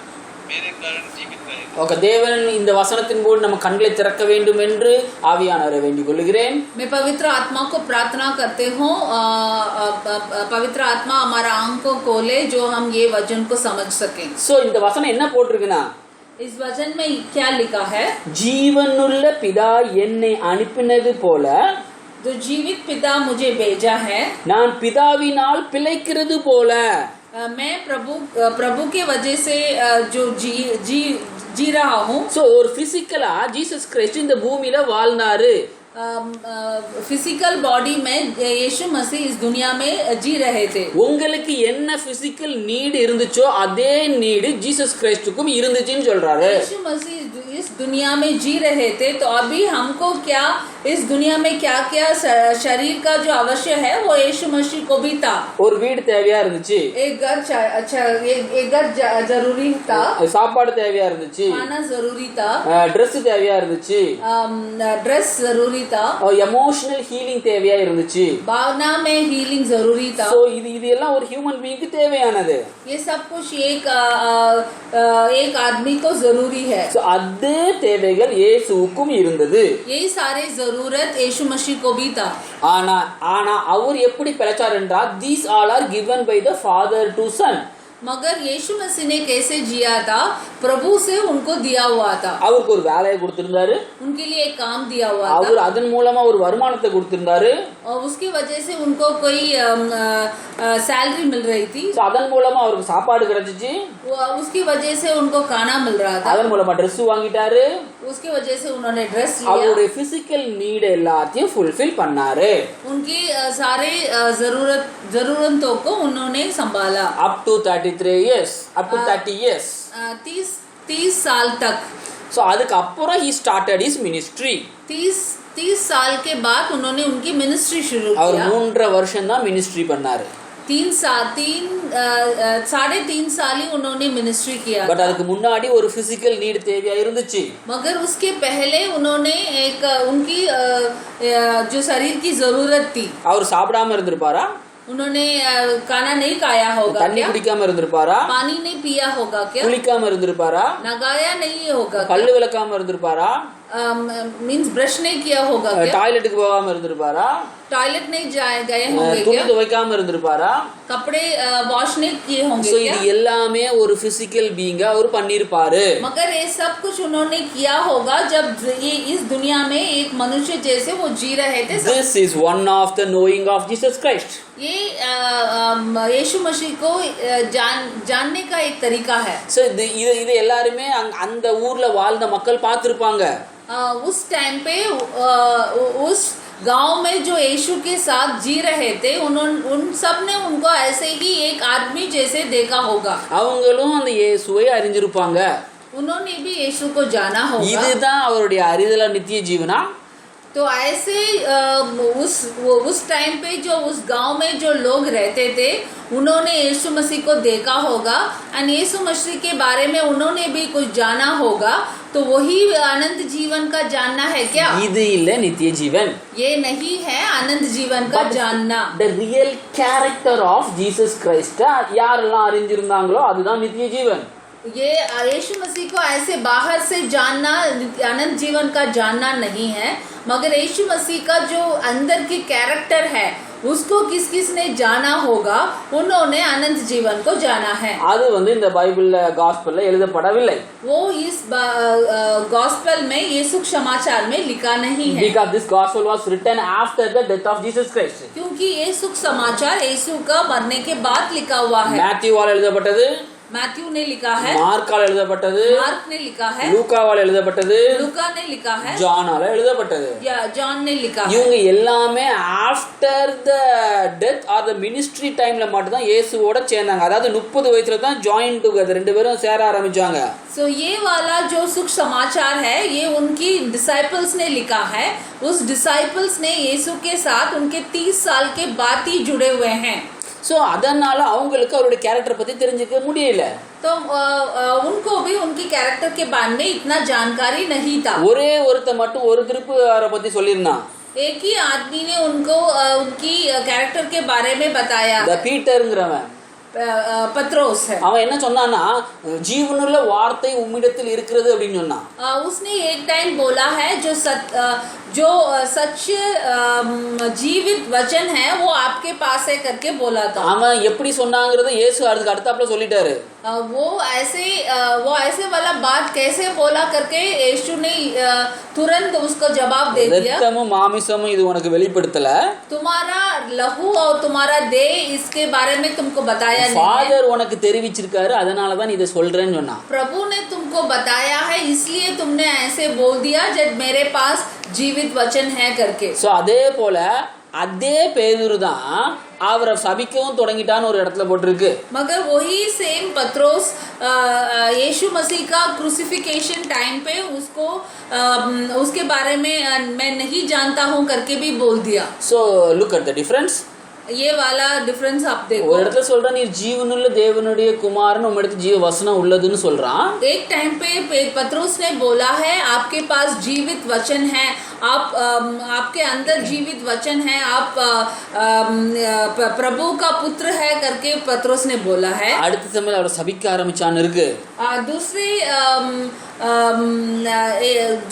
मेरे कारण जीवित रहेगा. ஓகே, தேவன் இந்த வசனத்தின் போது நம்ம கண்களை திறக்க வேண்டும் என்று ஆவியானவரை வேண்டிக் கொள்கிறேன். मैं पवित्र आत्मा को प्रार्थना करते हूँ, पवित्र आत्मा हमारा आंख को खोले, जो हम ये वचन को समझ सकें. சோ இந்த வசனம் என்ன போட்டிருக்குன்னா, इस वचन में क्या लिखा है? ஜீவனுள்ள பிதா என்னை அனுப்பினது போல जो जीवित पिता मुझे भेजा है, நான் பிதாவினால் பிழைக்கிறது போல मैं प्रभु के वजह से जो जी रहा हूँ. சோ ஒரு பிசிக்கலா ஜீசஸ் கிறிஸ்ட் இந்த பூமியில வாழ்ந்தாரு. फिजिकल बॉडी में यीशु मसीह इस दुनिया में जी रहे थे. உங்களுக்கு என்ன பிசிக்கல் நீட் இருந்துச்சோ அதே நீட் ஜீசஸ் கிறிஸ்டுக்கும் இருந்துச்சுன்னு சொல்றாரு. यीशु मसीह इस दुनिया में जी रहे थे, तो अभी हमको क्या इस दुनिया में क्या क्या शरीर का जो आवश्यक है, वो यीशु मसीह को भी था. ஒரு வீடு தேவையா இருந்துச்சு, एक घर एक घर जरूरी था, சாப்பாடு தேவையா இருந்துச்சு, खाना जरूरी था, ட்ரெஸ் தேவையா இருந்துச்சு, ड्रेस जरूरी था, எமோஷனல் ஹீலிங் தேவையா இருந்துச்சு, भावना में हीलिंग जरूरी था. சோ இது எல்லாம் ஒரு ஹியூமன் பீயிங்க்கு தேவையானது. ये सब कुछ एक आदमी को जरूरी है. சோ அதே தேவைகள் இயேசுவுக்கும் இருந்தது. यही सारे जरूरत यीशु मसीह को भी था. ஆனா அவர் எப்படி பிழைச்சார் என்றால், these all are given by the father to son. मगर यीशु मसीह ने कैसे जिया था? प्रभु से उनको दिया हुआ था. அவருக்கு ஒரு வேலையை கொடுத்திருந்தாரு, उनके लिए एक काम दिया हुआ அவர் था, அதன் மூலமா ஒரு வருமானத்தை கொடுத்திருந்தாரு, और उसकी वजह से उनको कोई सैलरी मिल रही थी. சோ அதன் மூலமா அவருக்கு சாப்பாடு கிடைச்சிச்சு, उसकी वजह से उनको खाना मिल रहा था, அதன் மூலமா ட்ரெஸ் வாங்கிட்டாரு, उसकी वजह से उन्होंने ड्रेस लिया, அவருடைய பிசிக்கல் நீட் எல்லாத்தையும் ஃபுல்ஃபில் பண்ணாரு. उनकी सारे जरूरतों को उन्होंने संभाला. up to 33 years, up to 30 years. 30 साल तक. சோ அதுக்கு அப்புறம் he started his ministry. 30 साल के बाद उन्होंने उनकी मिनिस्ट्री शुरू அவர் किया. 3.5 வருஷம் தான் மினிஸ்ட்ரி பண்ணாரு. 3.5 साल ही उन्होंने मिनिस्ट्री किया. பட் அதுக்கு முன்னாடி ஒரு பிசிக்கல் நீட் தேவையா இருந்துச்சு. मगर उसके पहले उन्होंने एक उनकी जो शरीर की जरूरत थी. அவர் சாப்பிடாம இருந்திருப்பாரா? उन्होंने खाना नहीं खाया होगा தண்ணி क्या? குடிக்காம இருந்திருப்பாரா? पानी नहीं पिया होगा क्या? குளிக்காம இருந்திருப்பாரா? नगाया नहीं होगा क्या? பல்லு விளக்காம இருந்திருப்பாரா? मीन्स ब्रश नहीं किया होगा क्या? டாய்லெட்டுக்கு போகாம இருந்திருப்பாரா? टॉयलेट नहीं गए होंगे துணி क्या? துவைக்காம இருந்திருப்பாரா? कपड़े वॉश नहीं किए होंगे சோ क्या? இது எல்லாமே ஒரு பிசிக்கல் பீயிங்கா அவர் பண்ணிருப்பாரு. मगर ये सब कुछ उन्होंने किया होगा जब ये इस दुनिया में एक मनुष्य जैसे वो जी रहे थे. This is one of the knowing of Jesus Christ. ये यीशु मसीह को जानने का एक तरीका है. சோ இது எல்லாருமே அந்த ஊர்ல வாழ்ந்த மக்கள் பார்த்திருப்பாங்க. उस टाइम पे उस गांव में जो यीशु के साथ जी रहे थे उन सब ने उनको ऐसे ही एक आदमी जैसे देखा होगा, அவங்களும் அந்த இயேசுவை அறிஞ்சிருப்பாங்க. उन्होंने भी यीशु को जाना होगा. இதுதான் அவருடைய அறிதல நித்திய ஜீவனா. तो ऐसे उस टाइम पे जो उस गांव में जो लोग रहते थे उन्होंने यीशु मसीह को देखा होगा और यीशु मसीह के बारे में उन्होंने भी कुछ जाना होगा. तो वही अनंत जीवन का जानना है क्या? இது இல்ல நித்திய ஜீவன். ये नहीं है अनंत जीवन का जानना. The real character of Jesus Christ யாரெல்லாம் அறிஞ்சிருந்தாங்களோ அதுதான் நித்திய ஜீவன். ये यीशु मसीह को ऐसे बाहर से जानना अनंत जीवन का जानना नहीं है, मगर यीशु मसीह का जो अंदर की कैरेक्टर है उसको किस किस ने जाना होगा, उन्होंने अनंत जीवन को जाना है. அது வந்து இந்த பைபிள்ல காஸ்பல்ல எழுதப்படவில்லை. वो इस गॉस्पेल में यीशु समाचार में लिखा नहीं है. Because this gospel was written after the death of Jesus Christ. क्योंकि यीशु समाचार यीशु का मरने के बाद लिखा हुआ है. மேத்யூவால் எழுதப்பட்டது, मैथ्यू ने लिखा है, மார்க்கால் எழுதப்பட்டது, मार्क ने लिखा है, லூக்காவால் எழுதப்பட்டது, लूका ने लिखा है, ஜானால எழுதப்பட்டது. या जॉन ने लिखा है. இவங்க எல்லாமே after the death R the ministry டைம்ல மட்டும் தான் இயேசுவோட சேர்ந்தாங்க. அதாவது 30 வயசுல தான் ஜாயின் டுகெதர் ரெண்டு பேரும் சேர ஆரம்பிச்சாங்க. So ये वाला जो सुख समाचार है ये उनकी डिसाइपल्स ने लिखा है. उस डिसाइपल्स ने यीशु के साथ उनके 30 साल के बाद ही जुड़े हुए हैं. ஸோ அதனால அவங்களுக்கு அவருடைய கேரக்டர் பத்தி தெரிஞ்சுக்க முடியல. तो उनको भी उनकी कैरेक्टर के बारे में इतना जानकारी नहीं था. ஒரே ஒருத்த மட்டும் ஒரு திருப்பு அவரை பத்தி சொல்லியிருந்தான். एक ही आदमी ने उनको उनकी कैरेक्टर के बारे में बताया. த பீட்டர்ங்கிறவன் पत्रोस है. அவன் என்ன சொன்னான்னா ஜீவனுள்ள வார்த்தை உம்மிடத்தில் இருக்கிறது அப்படின்னு சொன்னான். उसने एक टाइम बोला है जो सच जीवित वचन है वो आपके पास है करके बोला था. அவன் எப்படி சொன்னாங்கிறத இயேசு அதுக்கு அடுத்தாப்புல சொல்லிட்டாரு. वो ऐसे वाला बात कैसे बोला करके यीशु ने तुरंत उसको जवाब दे दिया. ரத்தமும் மாமிசமும் இது உனக்கு வெளிப்படுத்தல, तुम्हारा लहू और तुम्हारा देह इसके बारे में तुमको बताया नहीं है. ஃபாதர் உனக்கு தெரிவிச்சிருக்காரு, அதனால தான் இதை சொல்றேன்னு சொன்னான். प्रभु ने तुमको बताया है इसलिए तुमने ऐसे बोल दिया जब मेरे पास जीवित वचन है करके. சோ அதே போல அதே பேதுரு தான் அவரை சபிக்கவும் தொடங்கிட்டான்னு ஒரு இடத்துல போட்டிருக்கு. मगर वही सेम पत्रोस यीशु मसीह का क्रूसिफिकेशन टाइम पे उसको उसके बारे में मैं नहीं जानता हूँ करके भी बोल दिया. So look at the difference. ये वाला डिफरेंस आप देखो. ஒரு இடத்துல சொல்றான் நீ ஜீவனுள்ள தேவனுடைய குமாரன், உம்மிடத்தில் ஜீவ வசனம் உள்ளதுன்னு சொல்றான். एक टाइम पे पत्रोस ने बोला है आपके पास जीवित वचन है, आपके अंदर जीवित वचन है, आप प्रभु का पुत्र है करके पत्रोस ने बोला है. அடுத்த சமயம் அவரை சபிக்க ஆரம்பிச்சான்னு இருக்கு.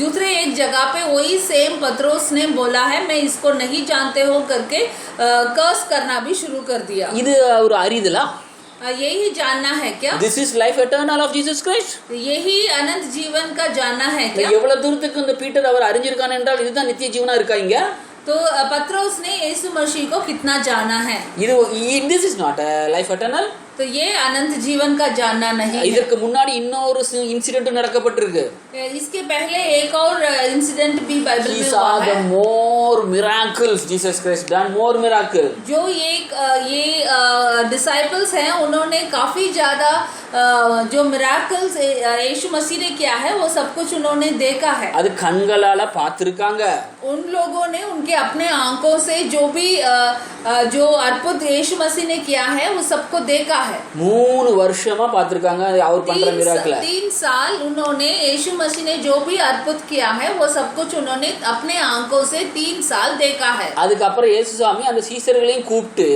दूसरे एक जगह पे वही सेम पत्रोस ने बोला है मैं इसको नहीं जानते हो करके कर्स करना भी शुरू कर दिया. இது ஒரு அறிதலா? यही जानना है क्या? This is life eternal of Jesus Christ. यही अनंत जीवन का जानना है क्या? எவ்வளவு தூரத்துக்கு இந்த பீட்டர் அவர் அறிஞ்சிருக்கான் என்றால் இதுதான் நித்திய ஜீவனா இருக்கா இங்க? तो पत्रोस ने यीशु मसीह को कितना जाना है? இது this is not a life eternal. तो ये अनंत जीवन का जानना नहीं है. இதற்கு முன்னாடி இன்னொரு இன்சிடென்ட் நடக்கப்பட்டிருக்கு. इसके पहले एक और इंसिडेंट भी बाइबल में हुआ है. the more miracles Jesus Christ done more miracle. जो ये डिसाइपल्स हैं उन्होंने काफी ज्यादा जो मिराकल्स यीशु मसीह ने किया है वो सब कुछ उन्होंने देखा है. அது கண்களால பார்த்திருக்காங்க. उन लोगों ने उनके अपने आंखों से जो भी जो अद्भुत यीशु मसीह ने किया है वो सबको देखा है. 3 வருஷமா பார்த்திருக்காங்க அவர் பண்ற மிராக்கிள். 3 साल उन्होंने यीशु मसीह ने जो भी अद्भुत किया है वो सब कुछ उन्होंने अपने आंखों से 3 साल देखा है. அதுக்கப்புறம் இயேசு சாமி அந்த சீசர்களையும் கூப்பிட்டு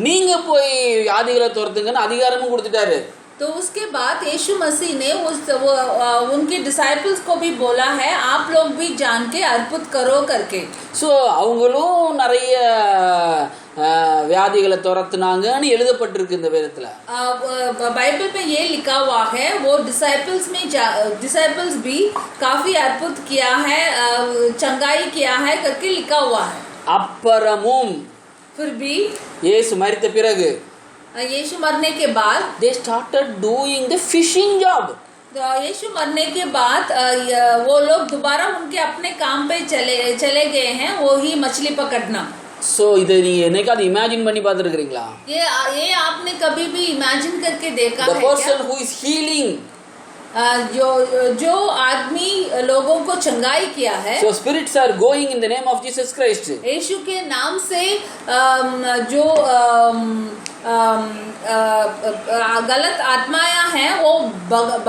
நீங்க போய் வியாதிகளை துரத்துங்கன்னு அதிகாரமும் கொடுத்துட்டாரு. तो उसके बाद यीशु मसीह ने उनके डिसाइपल्स को भी बोला है आप लोग भी जान के अद्भुत करो करके. ஸோ அவங்களும் நிறைய வியாதிகளை துரத்துனாங்கன்னு எழுதப்பட்டிருக்கு இந்த வேதத்துல. बाइबल में ये लिखा हुआ है वो डिसाइपल्स भी काफी अद्भुत किया है, चंगाई किया है करके लिखा हुआ है. அப்புறமும் फिर भी இயேசு மரித்த பிறகு यीशु मरने के बाद they started doing the fishing job. तो यीशु मरने के बाद वो लोग दोबारा उनके अपने काम पे चले गए हैं, वो ही मछली पकड़ना। ஸோ இதை நீங்க என்னைக்காவது இமேஜின் பண்ணி பார்த்துருக்கீங்களா? ये आपने कभी भी इमेजिन करके देखा The है person क्या? who is healing, जो आदमी लोगों को चंगाई किया है, so spirits are going in the name of Jesus Christ. यीशु के नाम से जो गलत आत्माएं हैं वो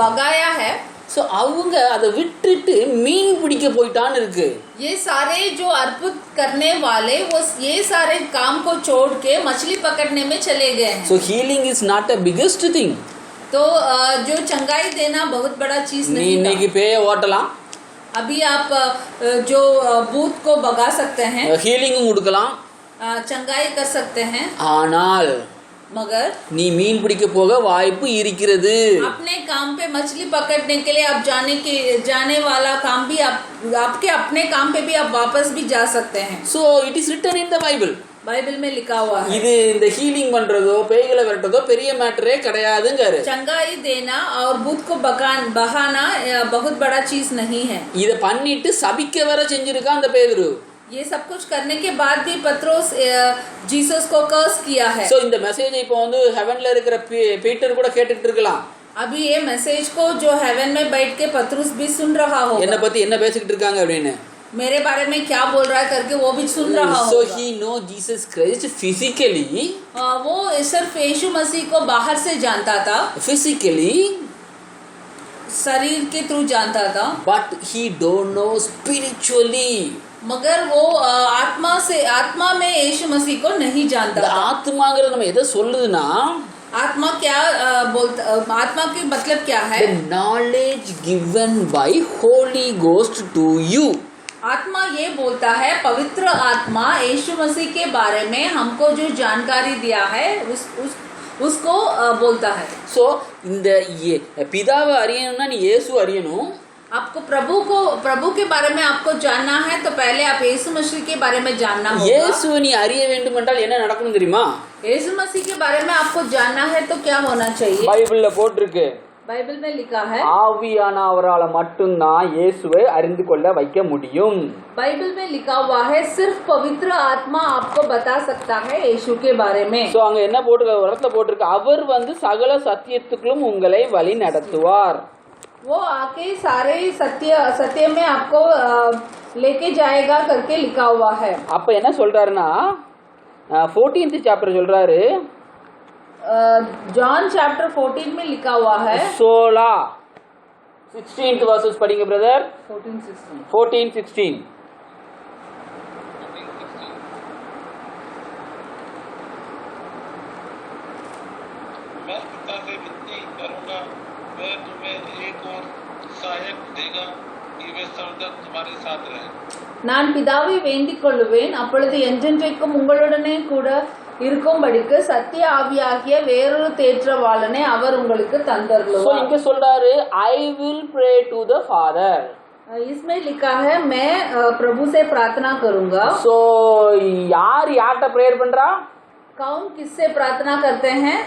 भगाया है। ஸோ அவங்க அதை விட்டுட்டு மீன் பிடிக்க போயிட்டான்னு இருக்கு. ये सारे जो अर्पित करने वाले वो ये सारे काम को छोड़ के मछली पकड़ने में चले गए हैं। So healing is not a biggest thing. तो जो चंगाई देना बहुत बड़ा चीज நீ नहीं இன்னைக்கு था। பேய ஓட்டலாம், अभी आप जो भूत को भगा सकते हैं, ஹீலிங்கும் கொடுக்கலாம், चंगाई कर सकते हैं, ஆனால் मगर நீ மீன் பிடிக்க போக வாய்ப்பு இருக்கிறது. अपने काम पे मछली पकड़ने के लिए आप जाने वाला काम भी आपके अपने काम पे भी आप वापस भी जा सकते हैं। So it is written in the Bible. Bible में लिखा हुआ है। இது இந்த ஹீலிங் பண்றதோ பேய்களை விரட்டதோ பெரிய மேட்டரே கிடையாதுங்காரு. चंगाई देना और भूत को बहाना बहुत बड़ा चीज नहीं है। இத பண்ணிட்டு சபிக்க வர செஞ்சிருக்கான் அந்த பேதுரு. ये सब कुछ करने के बाद भी पत्रोस जीसस को कर्स किया है। சோ இந்த மெசேஜ் இப்போ வந்து ஹெவன்ல இருக்கிற பீட்டர் கூட கேட்டுட்டு இருக்கலாம். अभी ये मैसेज को जो हेवन में बैठ के पत्रुस भी सुन रहा होगा, என்ன பத்தி என்ன பேசிக்கிட்டு இருக்காங்க அப்படின்னு. मेरे बारे में क्या बोल रहा है करके वो भी सुन रहा So होगा। he know Jesus Christ physically. वो सिर्फ यीशु मसीह को बाहर से जानता था, Physically, शरीर के थ्रू जानता था, but he don't know spiritually. मगर वो आत्मा में यीशु मसीह को नहीं जानता இந்த था। ஆத்மாங்கிறது நம்ம எதை சொல்லுதுன்னா, आत्मा क्या बोलता, आत्मा की मतलब क्या है? the knowledge given by Holy Ghost to you. आत्मा ये बोलता है, पवित्र आत्मा यीशु मसीह के बारे में हमको जो जानकारी दिया है उसको बोलता है। ஸோ இந்த பிதாவை அறியணும்னா நீ இயேசு அறியணும். आपको प्रभु के बारे में आपको जानना है तो पहले आप यीशु मसीह के बारे में जानना होगा। இயேசுவை நீ அறிய வேண்டும் என்றால் என்ன நடக்கணும் தெரியுமா? यीशु मसीह के बारे में आपको जानना है तो क्या होना चाहिए? பைபிள்ல போட்டிருக்கு. बाइबल में लिखा है, ஆவியானவரால மட்டும்தான் இயேசுவை அறிந்து கொள்ள வைக்க முடியும். बाइबल में लिखा हुआ है सिर्फ पवित्र आत्मा आपको बता सकता है यीशु के बारे में। சோ அங்க என்ன போட்டிருக்கு, ஒரு இடத்துல போட்டிருக்கு, அவர் வந்து சகல சத்தியத்துக்குள்ளும் உங்களை வழி நடத்துவார். वो आके सारे सत्य में आपको लेके जाएगा करके लिखा हुआ है। அப்ப என்ன சொல்றாருன்னா 14th சாப்டர் சொல்றாரு, जॉन चैप्टर 14 में लिखा हुआ है। 16th वर्सेस படிங்க பிரதர். 14-16 मैं पिता से विनती करूंगा, वह तुम्हें एक और सहायक देगा कि वे सर्वदा तुम्हारे साथ रहे। நான் பிதாவை வேண்டிக் கொள்ளுவேன், அப்பொழுது என்றென்றைக்கும் உங்களுடனே கூட இருக்கும்படிக்கு சத்திய ஆவியாகிய வேறொரு தேற்றவாளனை அவர் உங்களுக்கு சோ தந்தருளுவார்। இங்க சொல்றாரு, I will pray to the Father. इसमें लिखा है मैं प्रभु से प्रार्थना करूंगा। சோ யார்ட்ட பிரேயர் பண்றா? कौन किससे प्रार्थना करते हैं?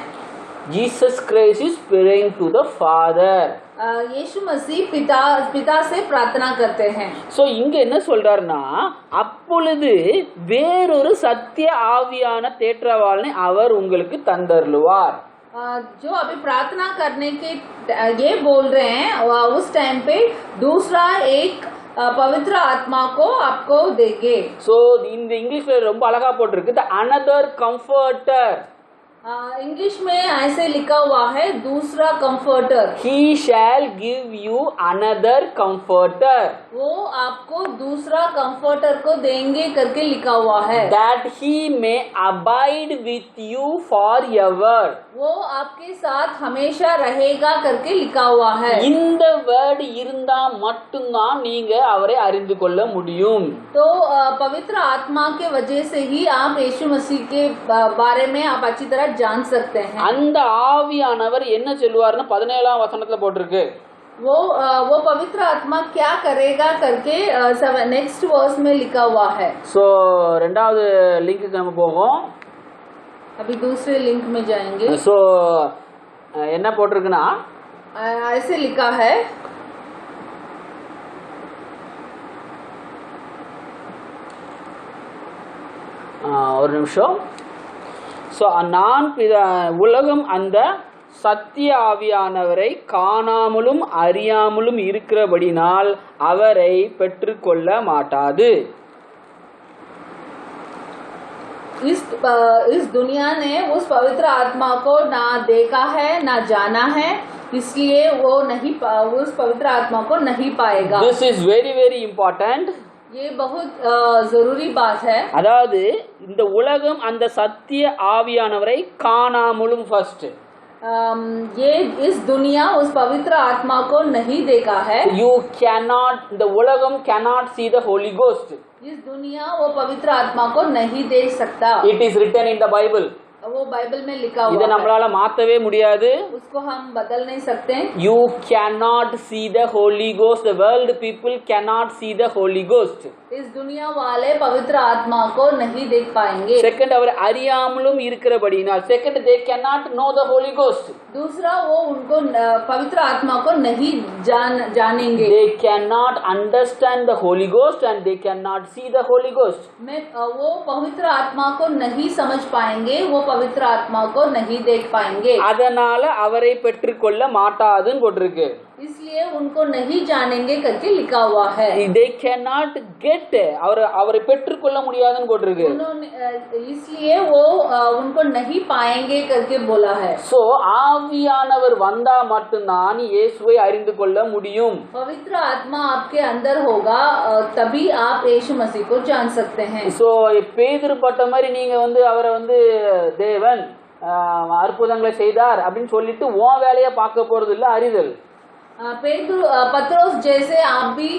Jesus Christ is praying to the Father. यीशु मसीह पिता से प्रार्थना करते हैं। சோ இங்க என்ன சொல்றாருன்னா, அப்பொழுது வேறொரு சத்திய ஆவியான தேற்றவாளனை அவர் உங்களுக்கு தந்தருளுவார். जो अभी प्रार्थना करने के ये बोल रहे हैं, उस टाइम पे दूसरा एक पवित्र आत्मा को आपको देंगे। சோ இந்த இங்கிலீஷ்ல ரொம்ப அழகா போட்டிருக்கு, the another comforter. इंग्लिश में ऐसे लिखा हुआ है दूसरा comforter. He shall give you another comforter. वो आपको दूसरा कंफर्टर को देंगे करके लिखा हुआ है। That he may abide with you forever. वो आपके साथ हमेशा रहेगा करके लिखा हुआ है। இந்த வேர்ட் இருந்தா மட்டும்தான் நீங்க அவரை அறிந்து கொள்ள முடியும். तो पवित्र आत्मा के वजह से ही आप यीशु मसीह के बारे में आप अच्छी तरह जान सकते हैं। அந்த ஆவியானவர் என்ன சொல்லுவார்னு 17ஆம் வசனத்துல போட்டிருக்கு. वो पवित्र आत्मा क्या करेगा करके नेक्स्ट वर्स में लिखा हुआ है। சோ ரெண்டாவது லிங்க்குக்கு நம்ம போவோம். अभी दूसरे लिंक में जाएंगे। சோ என்ன போட்டிருக்குன்னா, ऐसे लिखा है, ஒரு நிமிஷம். ஸோ நான் உலகம் அந்த சத்திய ஆவியானவரை காணாமலும் அறியாமலும் இருக்கிறபடினால் அவரை பெற்றுக்கொள்ள மாட்டாது. इस दुनिया ने उस पवित्र आत्मा को ना देखा है ना जाना है, इसलिए वो उस पवित्र आत्मा को नहीं पाएगा. This is very very important. ये बहुत जरूरी बात है. அதாவது இந்த உலகம் அந்த சத்திய ஆவியானவரை காணாமலும் ஃபர்ஸ்ட் ये इस दुनिया उस पवित्र आत्मा को नहीं देखा है. You cannot, the உலகம் cannot see the Holy Ghost. इस दुनिया वो पवित्र आत्मा को नहीं देख सकता. It is written in the Bible. वो बाइबल में लिखा हुआ இதை है. நம்மளால மாத்தவே முடியாது. उसको हम बदल नहीं सकते. You cannot see the Holy Ghost. The world people cannot see the Holy Ghost. इस दुनिया वाले पवित्र आत्मा को नहीं देख पाएंगे. Second, our Ariyamalum இருக்கிறபடினால். Second, they cannot know the Holy Ghost. दूसरा, वो उनको पवित्र आत्मा को नहीं जानेंगे. They cannot understand the Holy Ghost and they cannot see the Holy Ghost. वो पवित्र आत्मा को नहीं समझ पाएंगे, वो पवित्र आत्मा को नहीं देख पाएंगे. அதனால அவரை பெற்றுக்கொள்ள மாட்டாதுன்னு போட்டிருக்கு. इसलिए उनको नहीं जानेंगे करके लिखा हुआ है. They cannot get, அவரை பெற்றுக்கொள்ள முடியாதுன்னு போட்டிருக்கு. इसलिए वो उनको नहीं पाएंगे करके बोला है. So ஆவியானவர் வந்தா மட்டும்தான் இயேசுவை அறிந்து கொள்ள முடியும். पवित्र आत्मा आपके अंदर होगा तभी आप यीशु मसीह को जान सकते हैं. So பேதுரு பட்ட மாதிரி நீங்க அவரை தேவன் அற்புதங்களை செய்தார் அப்படின்னு சொல்லிட்டு உன் வேலையை பார்க்க போறது இல்ல, அறிதல். पत्रोस जैसे आप भी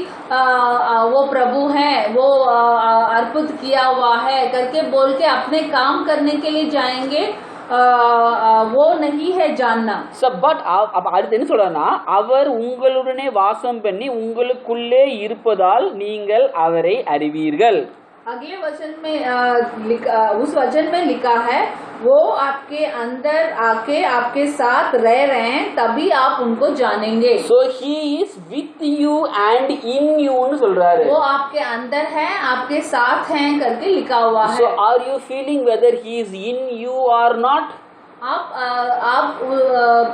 वो प्रभु हैं, वो अर्पित किया हुआ है करके बोल के अपने काम करने के लिए जाएंगे, वो नहीं है जानना. பட் அடுத்து என்ன சொல்றனா, அவர் உங்களுடனே வாசம் பண்ணி உங்களுக்குள்ளே இருப்பதால் நீங்கள் அவரை அறிவீர்கள். अगले वचन में उस वचन में लिखा है, वो आपके अंदर आके आपके साथ रह रहे हैं तभी आप उनको जानेंगे. So he is with you and in you नु சொல்றாரு. वो आपके अंदर है, आपके साथ हैं करके लिखा हुआ है. So are you feeling whether he is in you or not? आप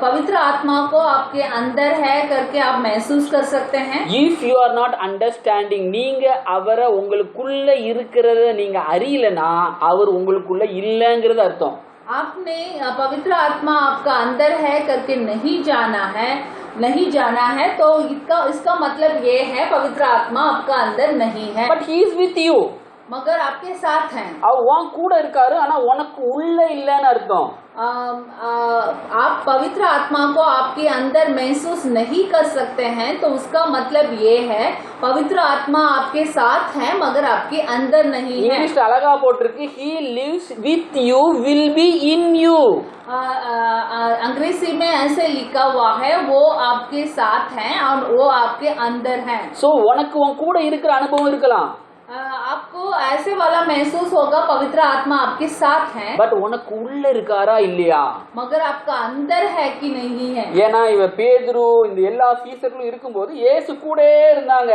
पवित्र आत्मा को आपके अंदर है करके आप महसूस कर सकते हैं. If you are not understanding, நீங்க அவரை உங்களுக்குள்ள இருக்கிறத நீங்க அறியலனா அவர் உங்களுக்குள்ள இல்லங்கிறது அர்த்தம். आपने पवित्र आत्मा आपका अंदर है करके नहीं जाना है तो इसका मतलब ये है पवित्र आत्मा आपका अंदर नहीं है. But he is with you. मगर आपके साथ हैं. அவர் உன் கூட இருக்காரு, ஆனா உனக்கு உள்ள இல்லன்னு அர்த்தம். आप पवित्र आत्मा को आपके अंदर महसूस नहीं कर सकते हैं तो उसका मतलब ये है पवित्र आत्मा आपके साथ है मगर आपके अंदर नहीं है. इंग्लिश அழகா போட்டிருக்கு, he lives with you, will be in you. अंग्रेजी में ऐसे लिखा हुआ है, वो आपके साथ हैं और वो आपके अंदर हैं. So உனக்கு உன் கூட இருக்கிற அனுபவம் இருக்கலாம். आपको ऐसे वाला महसूस होगा पवित्र आत्मा आपके साथ है. பட் உனக்கு உள்ள இருக்காரா இல்லையா? मगर आपका अंदर है कि नहीं है. ஏன்னா இவ பேதுரு இந்த எல்லா சீசர்களும் இருக்கும்போது இயேசு கூடவே இருந்தாங்க.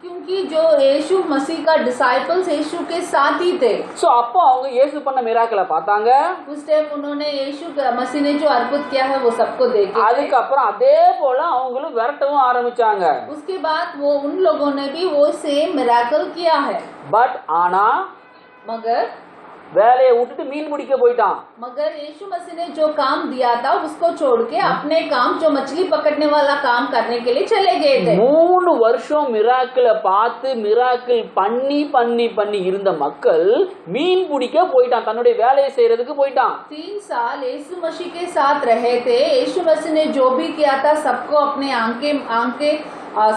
क्योंकि जो यीशु मसीह का डिसाइपल्स यीशु के साथ ही थे. सो அப்போ அவங்க இயேசு பண்ண மிராக்கிளை பார்த்தாங்க. उस टाइम उन्होंने यीशु मसीह ने जो अर्पित किया है वो सबको देखे. அதுக்கு அப்புறம் அதே போல அவங்களும் விரட்டவும் ஆரம்பிச்சாங்க. उसके बाद वो उन लोगों ने भी वो सेम मिराकल किया है. பட் ஆனா मगर வேலையை விட்டுட்டு மீன் பிடிக்க போயிட்டான். मगर यीशु मसीह ने जो काम दिया था उसको छोड़ के अपने काम जो मछली पकड़ने वाला काम करने के लिए चले गए थे. 3 வருஷம் மிராக்கிளை பார்த்து மிராக்கிள் பண்ணி இருந்த மக்கள் மீன் பிடிக்க போயிட்டான், தன்னுடைய வேலையை செய்யறதுக்கு போயிட்டான். 3 साल यीशु मसीह के साथ रहे थे. यीशु मसीह ने जो भी किया था सबको अपने आंखें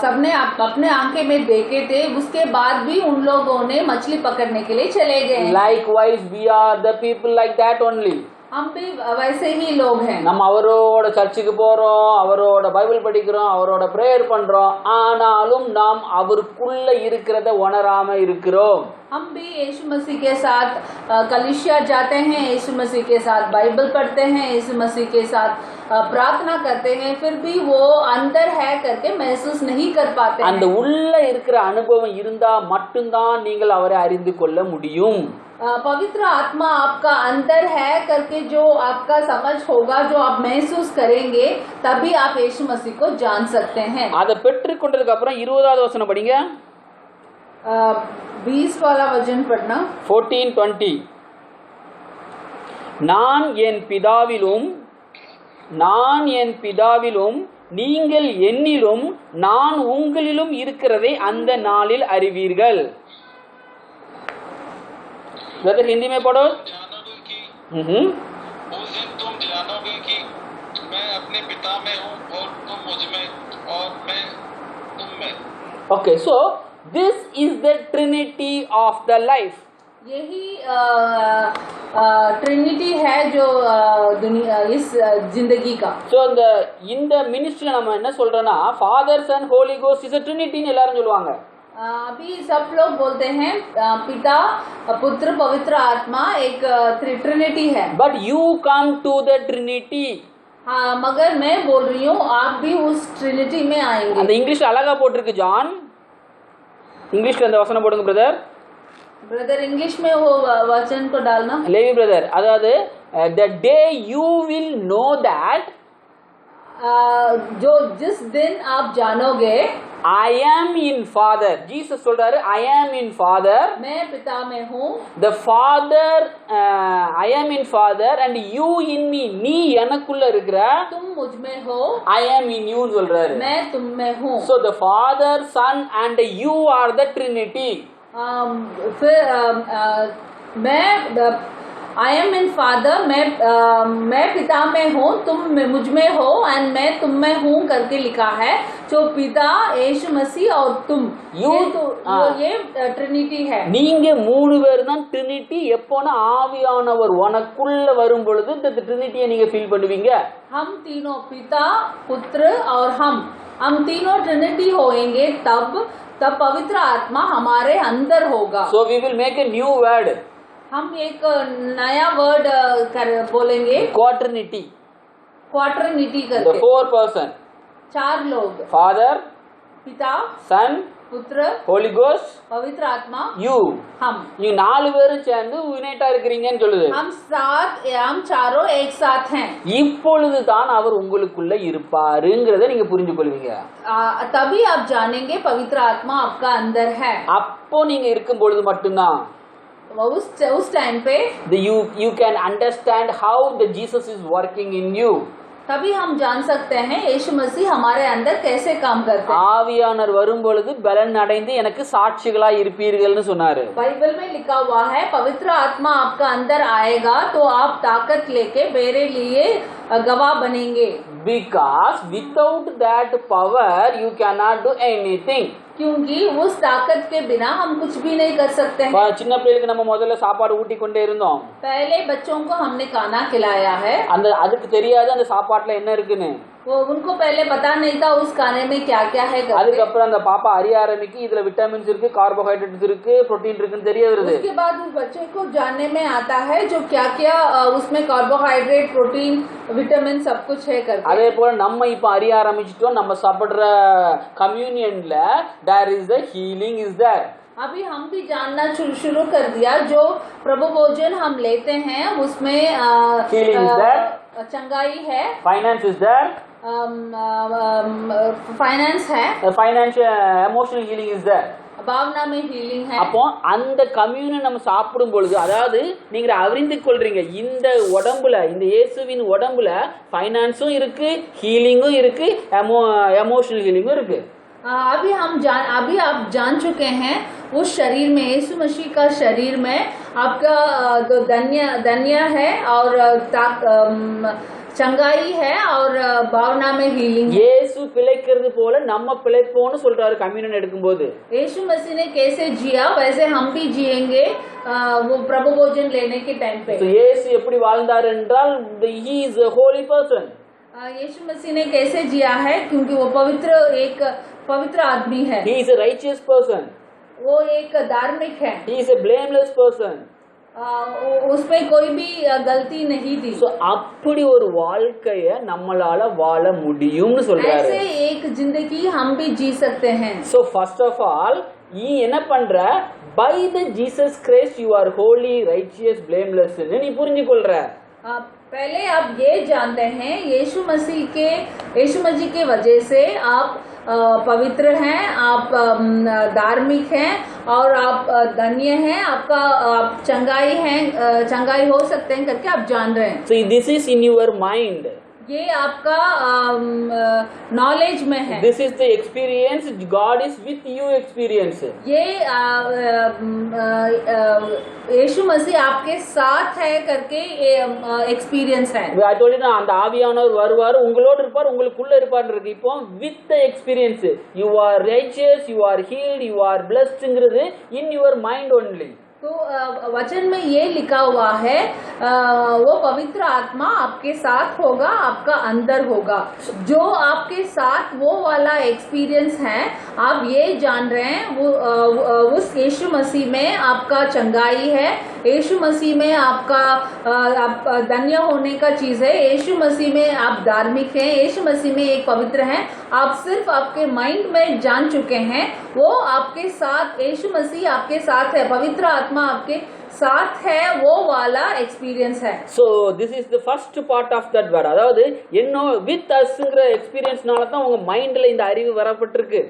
सबने अपने आंखें में देखे थे. उसके बाद भी उन लोगों ने मछली पकड़ने के लिए चले गए. Likewise we are the people like that only. हम भी वैसे ही लोग हैं। நம்ம அவரோட சர்ச்சுக்கு போறோம், அவரோட பைபிள் படிக்கிறோம், அவரோட பிரேயர் பண்றோம், ஆனாலும் நாம் அவருக்குள்ள இருக்கிறத உணராம இருக்கிறோம். हम भी यीशु मसीह के साथ कलीसिया जाते हैं, यीशु मसीह के साथ बाइबल पढ़ते हैं, यीशु मसीह के साथ प्रार्थना करते हैं, फिर भी वो अंदर है करके महसूस नहीं कर पाते அந்த हैं। உள்ள இருக்கிற அனுபவம் இருந்தா மட்டும்தான் நீங்கள் அவரை அறிந்து கொள்ள முடியும். पवित्र आत्मा आपका अंदर है करके जो आपका समझ होगा, जो आप महसूस करेंगे, तभी आप यीशु मसीह को जान सकते हैं। அதை பெற்றுக் கொண்டதுக்கு அப்புறம் 20வது வசனம் படிங்க. 20 वाला वचन पढ़ना। 14:20 நான் என் பிதாவிலும் நீங்கள் என்னிலும் நான் உங்களிலும் இருக்கிறதை அந்த நாளில் அறிவீர்கள். ब्रदर हिंदी में पढ़ो. जानोगे कि उस दिन तुम जानोगे कि मैं अपने पिता में हूँ और तुम मुझ में और मैं तुम में. Okay, so this is the trinity of the life. यही ट्रिनिटी है जो दुनिया इस जिंदगी का. So இந்த மினிஸ்ட்ரியில நம்ம என்ன சொல்றோம்னா father son holy ghost is a trinity ன்னு எல்லாரும் சொல்லுவாங்க. अभी सब लोग बोलते हैं पिता पुत्र पवित्र आत्मा एक ट्रिनिटी है. But you come to the trinity. हाँ, मगर मैं बोल रही हूँ आप भी उस ट्रिनिटी में आएंगे. அந்த இங்கிலீஷ்ல அழகா போட்டிருக்கு ஜான். இங்கிலீஷ்ல அந்த வசனம் போடுங்க பிரதர். ब्रदर इंग्लिश में वो वचन को डालना. लेवी ब्रदर, अதாவது the day you will know that जो जिस दिन आप जानोगे I am in Father. Jesus சொல்றாரு I am in Father. मैं पिता में हूँ. The Father I am in Father and you in me. நீ எனக்குள்ள இருக்கிற, तुम मुझ में हो, I am in you சொல்றாரு. मैं तुम में हूँ. So the Father, Son and you are the Trinity. फिर मैं आई एम इन फादर, मैं पिता में हूँ, तुम मुझ में हो एंड मैं तुम में हूँ करके लिखा है. जो पिता यीशु मसीह और तुम ये ट्रिनिटी है. நீங்க மூணு பேர் தான் ட்ரினிட்டி. எப்போனா ஆவியானவர் உனக்குள்ள வரும் பொழுது இந்த ட்ரினிட்டியை நீங்க ஃபீல் பண்ணுவீங்க. हम तीनों पिता पुत्र और हम तीनों ट्रिनिटी होएंगे तब पवित्र आत्मा हमारे अंदर होगा. So we will make a new word. हम एक नया वर्ड बोलेंगे क्वाटर्निटी. क्वाटर्निटी The करके. 4 person. 4 लोग, Father, पिता Son, पुत्र Holy Ghost, पवित्र आत्मा, you. हम நீங்க 4 பேரும் சேர்ந்து யுனைட்டா இருக்கிறீங்கன்னு சொல்லுது. हम चारों एक साथ हैं. இப்பொழுது தான் அவர் உங்களுக்குள்ள இருப்பாருங்கறதை நீங்க புரிந்து கொள்வீங்க. तभी आप जानेंगे पवित्र आत्मा आपका अंदर है. அப்போ நீங்க இருக்கும் பொழுது மட்டும்தான் उस टाइम पे you can understand how the Jesus is working in you. तभी हम जान सकते हैं यीशु मसीह हमारे अंदर कैसे काम करते हैं. ஆவியானவர் வரும் பொழுது பலன் அடைந்து எனக்கு சாட்சிகளா இருப்பீர்கள்னு சொன்னாரு. बाइबल में लिखा हुआ है पवित्र आत्मा आपका अंदर आएगा तो आप ताकत लेके मेरे लिए गवाह बनेंगे. Because without that power you cannot do anything. क्योंकि उस ताकत के बिना हम कुछ भी नहीं कर सकते हैं. சின்ன பிள்ளைகளுக்கு நம்ம முதல்ல சாப்பாடு ஊட்டி கொண்டே இருந்தோம். पहले बच्चों को हमने खाना खिलाया है. அதுக்கு தெரியாது அந்த சாப்பாட்டுல என்ன இருக்குன்னு. वो उनको पहले पता नहीं था उस खाने में क्या क्या है. அதுக்கப்புறம் அந்த பாப்பா அறிய ஆரம்பிக்கு இதுல விட்டமின்ஸ் இருக்கு, கார்போஹைட்ரேட்ஸ் இருக்கு, புரோட்டீன் இருக்குன்னு தெரிய வருது. उसके बाद उस बच्चे को जानने में आता है जो क्या क्या उसमें कार्बोहाइड्रेट, प्रोटीन, विटामिन सब कुछ है करके. அதே போல நம்ம இப்ப அறிய ஆரம்பிச்சிட்டோம். நம்ம சாப்பிடுற கம்யூனியன்ல there is the healing is there. अभी हम भी जानना शुरू कर दिया. जो प्रभु भोजन हम लेते हैं उसमें Healing is there. चंगाई है, Finance is there. फाइनेंस है, Financial emotional healing is there. भावना में हीलिंग है. அப்போ அந்த கம்யூனியன் நம்ம சாப்பிடும் பொழுது அதாவது நீங்க அறிந்து கொள்றீங்க இந்த உடம்புல இந்த இயேசுவின் உடம்புல ஃபைனான்ஸும் இருக்கு, ஹீலிங்கும் இருக்கு, எமோஷனல் ஹீலிங்கும் இருக்கு. अभी आप जान चुके हैं उस शरीर में, यीशु मसीह का शरीर में आपका जो धन्य है और चंगाई है और भावना में हीलिंग है। இயேசு பிழைக்கிறது போல நம்ம பிழைப்போம்னு சொல்றாரு கம்யூனியன் எடுக்கும்போது. यीशु मसीह ने कैसे जिया वैसे हम भी जिएंगे वो प्रभु भोजन लेने के टाइम पे। So, இயேசு எப்படி வாழ்ந்தார் என்றால் he is a holy person. यीशु मसीह ने कैसे जिया है क्योंकि वो एक पवित्र आदमी है। He is a righteous person. वो एक धार्मिक है। He is a blameless person. उसमें कोई भी गलती नहीं थी। So, அப்படி ஒரு வாழ்க்கைய நம்மளால வாழ முடியும்னு சொல்றாரு. ऐसे एक जिंदगी हम भी जी सकते हैं। So first of all நீ என்ன பண்ற, by the Jesus Christ you are holy, righteous, blameless ன்னு நீ புரிஞ்சுக்கொள்ற. पहले आप ये जानते हैं यीशु मसीह के वजह से आप पवित्र हैं, आप धार्मिक हैं और आप धन्य हैं, आप चंगाई हो सकते हैं करके आप जान रहे हैं। So this is in your mind. ये आपका नॉलेज में है। This is the experience. God is with you experience. ये यीशु मसीह आपके साथ है करके एक्सपीरियंस है। I told you அந்த ஆவியானவர் வருவார், உங்களோடு இருப்பார், உங்களுக்குள்ள இருப்பார் இருக்கு. இப்போ with the experience you are righteous, you are healed, you are blessedங்கிறது in your mind only. तो वचन में ये लिखा हुआ है वो पवित्र आत्मा आपके साथ होगा, आपका अंदर होगा। जो आपके साथ वो वाला एक्सपीरियंस है, आप ये जान रहे हैं वो उस यीशु मसीह में आपका चंगाई है, यीशु मसीह में आपका आप धन्य होने का चीज है, यीशु मसीह में आप धार्मिक हैं, यीशु मसीह में एक पवित्र हैं। आप सिर्फ आपके माइंड में जान चुके हैं वो आपके साथ, यीशु मसीह आपके साथ है, पवित्र आत्मा आपके साथ है, वो वाला एक्सपीरियंस है। So this is the first part of that word. அதாவது என்ன with usங்கிற எக்ஸ்பீரியன்ஸ்னால தான் உங்க மைண்ட்ல இந்த அறிவு வரப்பட்டிருக்கு.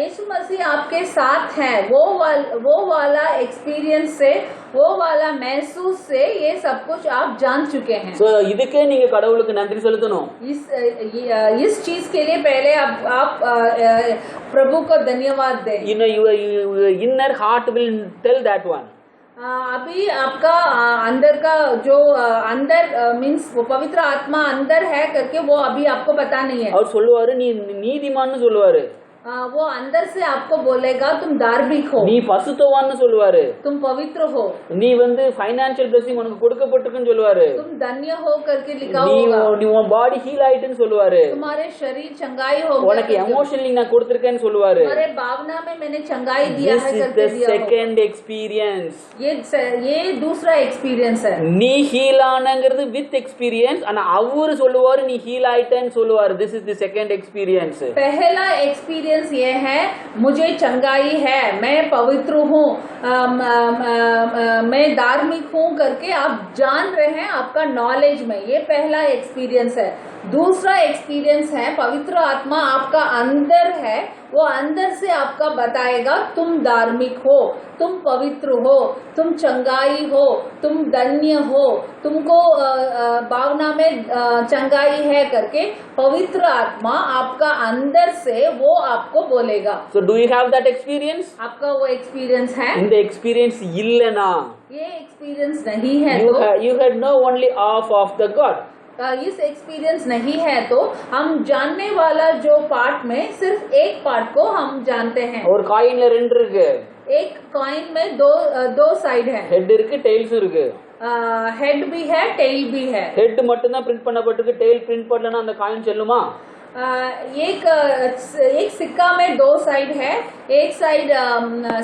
यीशु मसीह आपके साथ है, वो वाला एक्सपीरियंस से, वो वाला महसूस से ये सब कुछ आप जान चुके हैं। So இதுக்கே நீங்க கடவுளுக்கு நன்றி செலுத்தணும். इस चीज के लिए पहले आप प्रभु को धन्यवाद दें। You know your inner heart will tell that one. अभी आपका अंदर का जो अंदर मीन्स वो पवित्र आत्मा अंदर है करके वो अभी आपको पता नहीं है। அவர் சொல்லுவாரு நீ நீதிமான்னு சொல்லுவாரு. वो अंदर से आपको बोलेगा तुम धार्मिक हो, நீ பசுத்தவான்னு சொல்லுவாரு. तुम पवित्र हो, நீ வந்து ஃபைனான்சியல் பிளெஸிங் உனக்கு கொடுக்கப்பட்டிருக்குன்னு சொல்லுவாரு. तुम धन्य हो करके लिखा होगा। நீ உன் பாடி ஹீல் ஆயிட்டுன்னு சொல்லுவாரு. तुम्हारे शरीर चंगाई हो गया, உனக்கு எமோஷனலி நான் கொடுத்திருக்கேன்னு சொல்லுவாரு. तुम्हारे भावना में मैंने चंगाई दिया है करके This is the दिया second experience. ये दूसरा एक्सपीरियंस है। நீ ஹீல் ஆனங்கிறது வித் எக்ஸ்பீரியன்ஸ், ஆனா அவரு சொல்லுவாரு நீ ஹீல் ஆயிட்டேன்னு சொல்லுவாரு. This is the second experience. पहला एक्सपीरियंस ये है मुझे चंगाई है, मैं पवित्र हूँ, मैं धार्मिक हूँ करके आप जान रहे हैं आपका नॉलेज में, ये पहला एक्सपीरियंस है। दूसरा एक्सपीरियंस है पवित्र आत्मा आपका अंदर है, वो अंदर से आपका बताएगा तुम धार्मिक हो, तुम पवित्र हो, तुम चंगाई हो, तुम धन्य हो, तुमको भावना में चंगाई है करके पवित्र आत्मा आपका अंदर से वो आपको बोलेगा। So do you have that experience? आपका वो एक्सपीरियंस है? இந்த எக்ஸ்பீரியன்ஸ் இல்லனா ये एक्सपीरियंस नहीं है you had no only half of the God. इस एक्सपीरियंस नहीं है तो हम जानने वाला जो पार्ट में सिर्फ एक पार्ट को हम जानते हैं। ஒரு காயின்ல ரெண்டு இருக்கு. एक कॉइन में दो साइड है, ஹெட் இருக்கு, டெயில்ஸ் இருக்கு. हेड भी है, टेल भी है। ஹெட் மட்டும் தான் பிரிண்ட் பண்ணப்பட்டிருக்கு, டெயில் பிரிண்ட் பண்ணலனா அந்த காயின் செல்லுமா? एक सिक्का में दो साइड है, एक साइड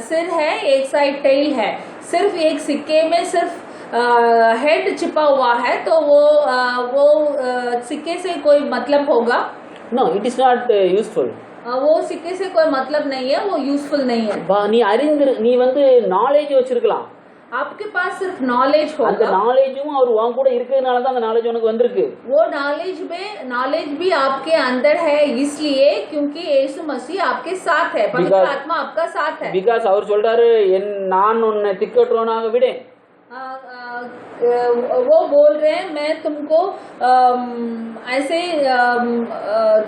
सिर है, एक साइड टेल है। सिर्फ एक सिक्के में सिर्फ हेड छिपा हुआ है तो वो सिक्के से कोई मतलब होगा? No, it is not useful. वो सिक्के से कोई मतलब नहीं है, वो यूजफुल नहीं है। நீ வந்து நாலேஜ் வச்சிருக்கலாம், आपके पास सिर्फ नॉलेज होगा, அந்த நாலேஜும் அவர் உன் கூட இருக்கிறதுனால தான் அந்த நாலேஜ் உனக்கு வந்திருக்கு. वो नॉलेज भी आपके अंदर है इसलिए क्योंकि यीशु मसीह आपके साथ है, पवित्र आत्मा आपका साथ है। बिकॉज அவர் சொல்றாரு நான் உன்னை திக்கற்றவனாக விடேன். वो बोल रहे हैं मैं तुमको ऐसे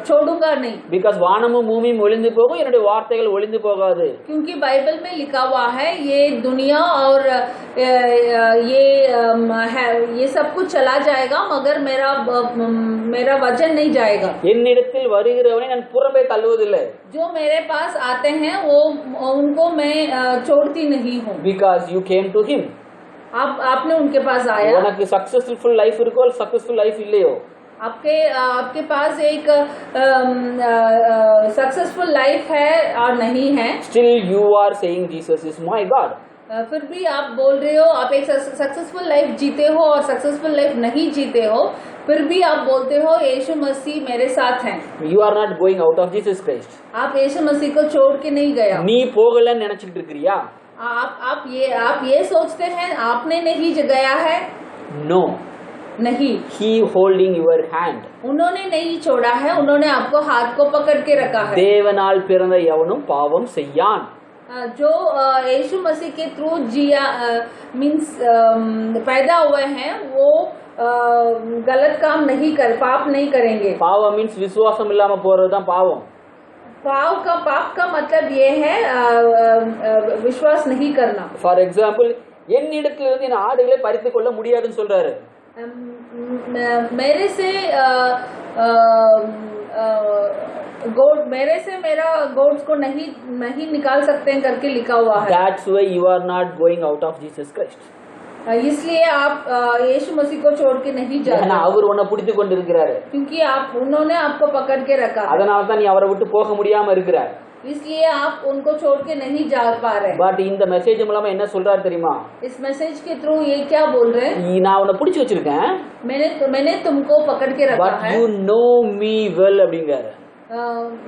छोड़ूंगा नहीं, பிகாஸ் வானமும் பூமியும் ஒளிந்து போகும், என்னுடைய வார்த்தைகள் ஒளிந்து போகாது. क्योंकि बाइबल में लिखा हुआ है ये दुनिया और ये सब कुछ चला जाएगा मगर मेरा वचन नहीं जाएगा. என்னிடத்தில் வருகிறவனை நான் புறம்பே தள்ளுவதில்லை. जो मेरे पास आते हैं वो उनको मैं छोड़ती नहीं हूँ. Because you came to him. आपने उनके पास आया. உனக்கு சக்சஸ்ஃபுல் லைஃப் இருக்கோ சக்சஸ்ஃபுல் லைஃப் இல்லையோ, आपके पास एक सक्सेसफुल लाइफ है और नहीं है, still you are saying Jesus is my God. फिर भी आप बोल रहे हो आप एक सक्सेसफुल लाइफ जीते हो और सक्सेसफुल लाइफ नहीं जीते हो, फिर भी आप बोलते हो यीशु मसीह मेरे साथ हैं. You are not going out of Jesus Christ. आप यीशु मसीह को छोड़ के नहीं गया. நீ போகலன்னு நினைச்சிட்டு இருக்கிறியா? आप ये सोचते हैं आपने नहीं गया है. No. नहीं. He holding your hand. उन्होंने नहीं छोड़ा है, उन्होंने आपको हाथ को पकड़ के रखा है. தேவனால் பிறந்த எவனும் பாவம் செய்யான். जो यीशु मसीह के थ्रू जिया मीन्स पैदा हुए हैं वो गलत काम नहीं पाप नहीं करेंगे. பாவம் மீன்ஸ் விசுவாசம் இல்லாம போறதுதான் பாவம். पाप का मतलब ये है विश्वास नहीं करना. ஃபார் எக்ஸாம்பிள் என்னிடத்துல இருந்து என் ஆடுகளை பறித்து கொள்ள முடியாதுன்னு சொல்றாரு. मेरे से मेरा गोड्स को नहीं निकाल सकते हैं करके लिखा हुआ है. That's why you are not going out of Jesus Christ. इसलिए आप यीशु मसीह को छोड़ के नहीं जा रहे. அவர் உன்னை பிடித்து கொண்டு இருக்கிறாரு. क्योंकि उन्होंने आपको पकड़ के रखा. அதனால தான் நீ அவரை விட்டு போக முடியாம இருக்கிறார். इसलिए आप उनको छोड़ के नहीं जा पा रहे. பட் இந்த மெசேஜ் மூலமா என்ன சொல்றாரு தெரியுமா? इस मैसेज के थ्रू ये क्या बोल रहे हैं? நான் உன்னை பிடிச்சு வச்சிருக்கேன். मैंने तुमको पकड़ के रखा है. But you know me well அப்படிங்கறாரு.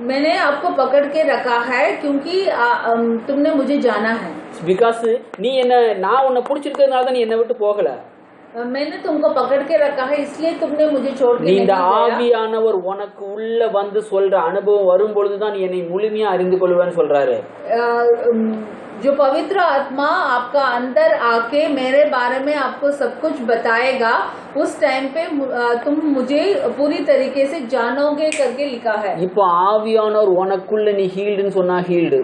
मैंने आपको पकड़ के रखा है क्योंकि तुमने मुझे जाना है. Because நீ என்ன நான் உன்னை பிடிச்சிருக்கிறதுனால தான் நீ என்னை விட்டு போகல. मैंने तुमको पकड़ के रखा है इसलिए तुमने मुझे छोड़ के नहीं இந்த गया. ஆவியானவர் உனக்கு உள்ள வந்து சொல்ற அனுபவம் வரும் பொழுது தான் நீ என்னை முழுமையா அறிந்து கொள்வேன்னு சொல்றாரு. जो पवित्र आत्मा आपका अंदर आके मेरे बारे में आपको सब कुछ बताएगा उस टाइम पे तुम मुझे पूरी तरीके से जानोगे करके लिखा है. இப்போ ஆவியானவர் உனக்குள்ள நீ ஹீல்டுன்னு சொன்னா ஹீல்டு.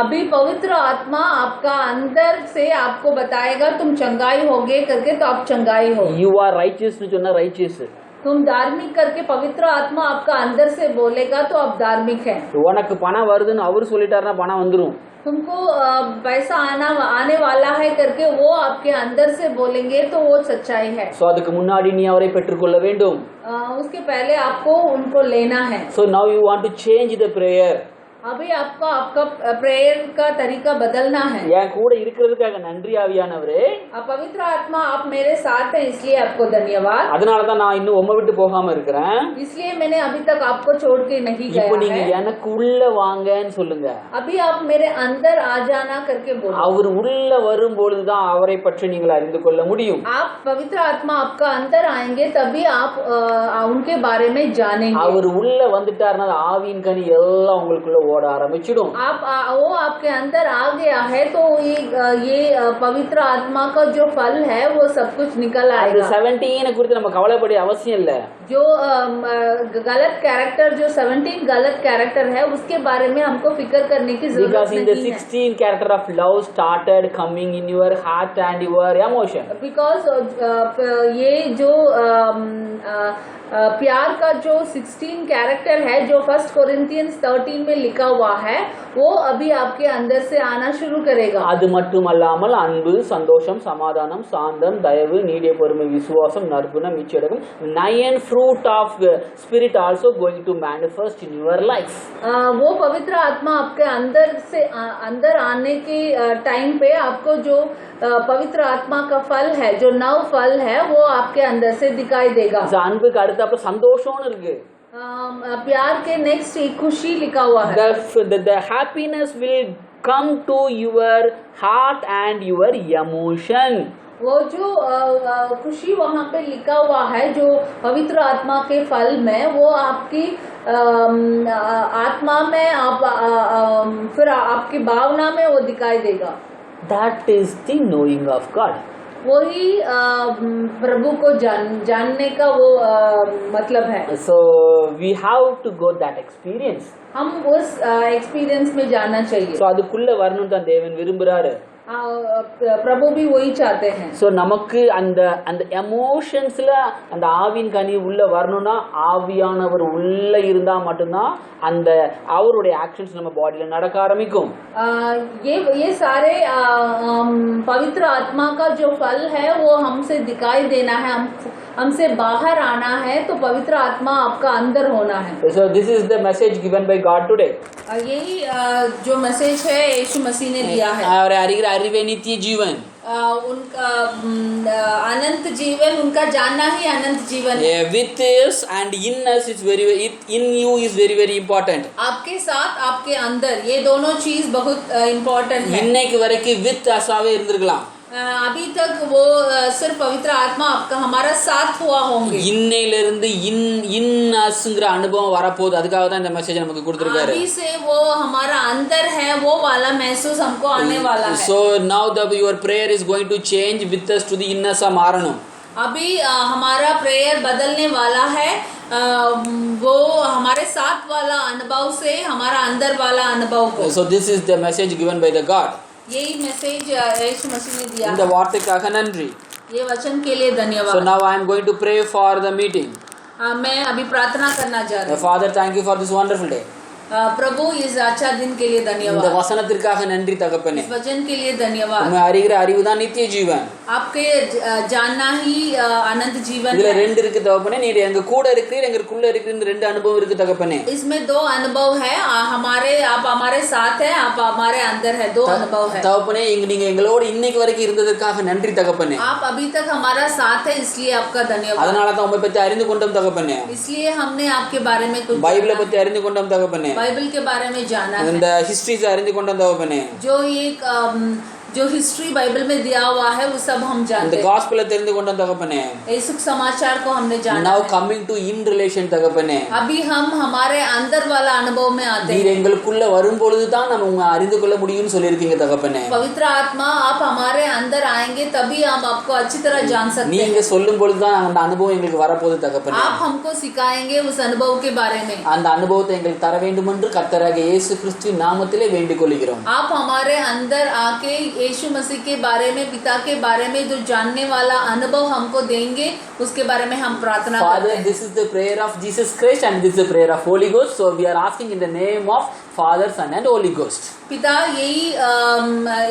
अभी पवित्र आत्मा आपका अंदर से आपको बताएगा तुम चंगाई होगे करके तो आप चंगाई हो. You are righteous னு சொன்னா righteous. तुम धार्मिक करके पवित्र आत्मा आपका अंदर से बोलेगा तो आप धार्मिक हैं. உனக்கு பணம் வருதுன்னு அவர் சொல்லிட்டாருன்னா பணம் வந்துரும். तुमको पैसा आने वाला है करके वो आपके अंदर से बोलेंगे तो वो सच्चाई है. சோ அதுக்கு முன்னாடி நீ அவரை பெற்றுக்கொள்ள வேண்டும். उसके पहले आपको उनको लेना है. So now you want to change the prayer. अभी आपका प्रेयर का तरीका बदलना है. என் கூட இருக்கிறதுக்காக நன்றி ஆவியானவரே. पवित्र आत्मा आप मेरे साथ हैं इसलिए आपको धन्यवाद. அதனால தான் நான் இன்னும் உம்மை விட்டு போகாம இருக்கிறேன். इसलिए मैंने अभी तक आपको छोड़ के नहीं गया இப்போ நீங்க है. எனக்கு உள்ள வாங்கன்னு சொல்லுங்க. अभी आप मेरे अंदर आ जाना करके बोलो. அவர் உள்ள வரும் பொழுது தான் அவரை பற்றி நீங்கள் அறிந்து கொள்ள முடியும். आप पवित्र आत्मा आपका अंदर आएंगे तभी आप उनके बारे में जानेंगे. அவர் உள்ள வந்துட்டாருன்னா ஆவியின் கனி எல்லாம் உங்களுக்குள்ள ஓட ஆரம்பிச்சிடும். वो आपके अंदर आ गया है तो ये पवित्र आत्मा का जो फल है वो सब कुछ निकल आएगा. 17 குறித்து நம்ம கவலைப்பட அவசியம் இல்ல. जो गलत कैरेक्टर जो 17 गलत कैरेक्टर है उसके बारे में हमको फिक्र करने की जरूरत नहीं है. Because in the 16 character of love started coming in your heart and your emotion. Because ये जो प्यार का जो 16 कैरेक्टर है जो 1 Corinthians 13 में लिखा हुआ है वो अभी आपके अंदर से आना शुरू करेगा. அது மட்டுமல்லாமல் அன்பு, சந்தோஷம், சமாதானம், சாந்தம், தயவு, நீடிய பொறுமை, விசுவாசம், நற்குணம், இச்சடக்கம் 9 fruit of spirit also going to manifest in your life. वो पवित्र आत्मा आपके अंदर आने के टाइम पे आपको जो पवित्र आत्मा का फल है जो 9 फल है वो आपके अंदर से दिखाई देगा. அன்புக்கு அடுத்தாப்புல சந்தோஷம்னு இருக்கு. प्यार के नेक्स्ट खुशी लिखा हुआ है. The happiness will come to your heart and your emotion. वो जो खुशी वहाँ पे लिखा हुआ है जो पवित्र आत्मा के फल में वो आपकी आत्मा में फिर आपकी भावना में वो दिखाई देगा. That is the knowing of God. वही प्रभु को जानने का वो मतलब है। So we have to go that experience. हम उस एक्सपीरियंस में जाना चाहिए। So அதுக்குள்ள வரணும் தான் தேவன் விரும்புறாரு. प्रभु भी वही चाहते हैं। ஸோ நமக்கு அந்த அந்த எமோஷன்ஸ்ல அந்த ஆவியின் கனி உள்ள வரணும்னா ஆவியானவர் உள்ள இருந்தா மட்டும்தான் அந்த அவருடைய ஆக்ஷன்ஸ் நம்ம பாடியில நடக்க ஆரம்பிக்கும்। ये सारे पवित्र आत्मा का जो फल है वो हमसे दिखाई देना है, हमसे बाहर आना है, तो पवित्र आत्मा आपका अंदर होना है। So this is the message given by God today. यही जो मैसेज है यीशु मसीह ने दिया है। और அறிகிற அறிவே நித்திய ஜீவன்। उनका अनंत जीवन, उनका जानना ही अनंत जीवन है। With us and in us is in you is very important. आपके साथ आपके अंदर ये दोनों चीज बहुत इम्पोर्टेंट है। இன்னைக்கு வரைக்கும் with us-ஆவே இருந்திருக்கலாம்। अभी तक वो सिर्फ पवित्र आत्मा आपका हमारा साथ हुआ होंगे। இன்னையிலிருந்து in usங்கிற அனுபவம் வரப்போகுது, அதுக்காக தான் இந்த மெசேஜ் நமக்கு கொடுத்திருக்காரு। अभी से वो हमारा अंदर है, वो वाला महसूस हमको आने वाला है। So now your prayer is going to change with us to the in us மாறணும்। अभी हमारा प्रेयर बदलने वाला है, वो हमारे साथ वाला अनुभव से हमारा अंदर वाला अनुभव को। So this is the message given by the God. यही मैसेज यीशु मसीह ने दिया। இந்த வார்த்தைக்காக நன்றி। ये वचन के लिए धन्यवाद। So now I am going to pray for the meeting. मैं अभी प्रार्थना करना चाह रही हूँ। Father, thank you for this wonderful day. प्रभु इस अच्छा दिन के लिए இந்த धन्यवाद। வசனத்திற்காக நன்றி தகப்பனே। इस वचन के लिए धन्यवाद। உம்மை அறிகிற அறிவுதான் நித்திய ஜீவன்। आपके जानना ही अनंत जीवन இதுல है। ரெண்டு இருக்கு தகப்பனே, நீர் எங்க கூட இருக்கிறீர், எங்களுக்குள்ள இருக்கிறீர், ரெண்டு அனுபவம் இருக்கு தகப்பனே। इसमें दो अनुभव है, आप हमारे साथ है, आप हमारे अंदर है, दो अनुभव है। தகப்பனே நீங்க எங்களோட இன்னைக்கு வரைக்கும் இருந்ததற்காக நன்றி தகப்பனே। आप अभी तक हमारा साथ है, इसलिए आपका धन्यवाद। அதனால தான் உம்மை பத்தி அறிந்து கொண்டோம் தகப்பனே। इसलिए हमने आपके बारे में कुछ பைபிளை பத்தி அறிந்து கொண்டோம் தகப்பனே। बाइबल के बारे में जाना है, இந்த ஹிஸ்டரிஸ் அறிந்து கொண்டோம் தகப்பனே। जो एक जो हिस्ट्री बाइबल में दिया हुआ है वो सब हम இந்த जानते हैं। காஸ்பலை தெரிந்து கொண்டோம் தகப்பனே। यीशु समाचार को हमने जाना Now है। coming to in relation தகப்பனே, अभी हम हमारे अंदर वाला अनुभव में आते நீர் हैं। எங்களுக்குள்ள வரும் பொழுது தான் நம்ம உங்களை அறிந்து கொள்ள முடியும்னு சொல்லியிருக்கீங்க தகப்பனே। पवित्र आत्मा आप हमारे अंदर आएंगे तभी हम आपको अच्छी तरह जान सकते हैं। நீங்க சொல்லும் பொழுது தான் அந்த அனுபவம் எங்களுக்கு வரப்போகுது தகப்பனே। आप हमको सिखाएंगे उस अनुभव के बारे में। அந்த அனுபவத்தை எங்களுக்கு தர வேண்டும் என்று கர்த்தராகிய இயேசு கிறிஸ்துவின் நாமத்திலே வேண்டிக் கொள்கிறோம்। आप हमारे अंदर आके यीशु मसीह के बारे में, पिता के बारे में जो जानने वाला अनुभव हमको देंगे, उसके बारे में हम प्रार्थना करते Father, हैं। this is the prayer of Jesus Christ and this is the prayer of Holy Ghost. So we are asking in the name of Father, Son and Holy Ghost. पिता, यही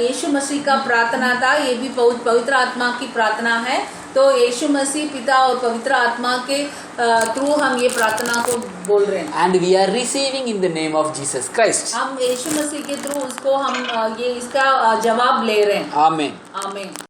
यीशु मसीह का प्रार्थना था, ये भी पवित्र आत्मा की प्रार्थना है। तो यीशु मसीह, पिता और पवित्र आत्मा के थ्रू हम ये प्रार्थना को बोल रहे हैं। And we are receiving in the name of Jesus Christ. हम यीशु मसीह के थ्रू उसको हम ये इसका जवाब ले रहे हैं। Amen. आमीन।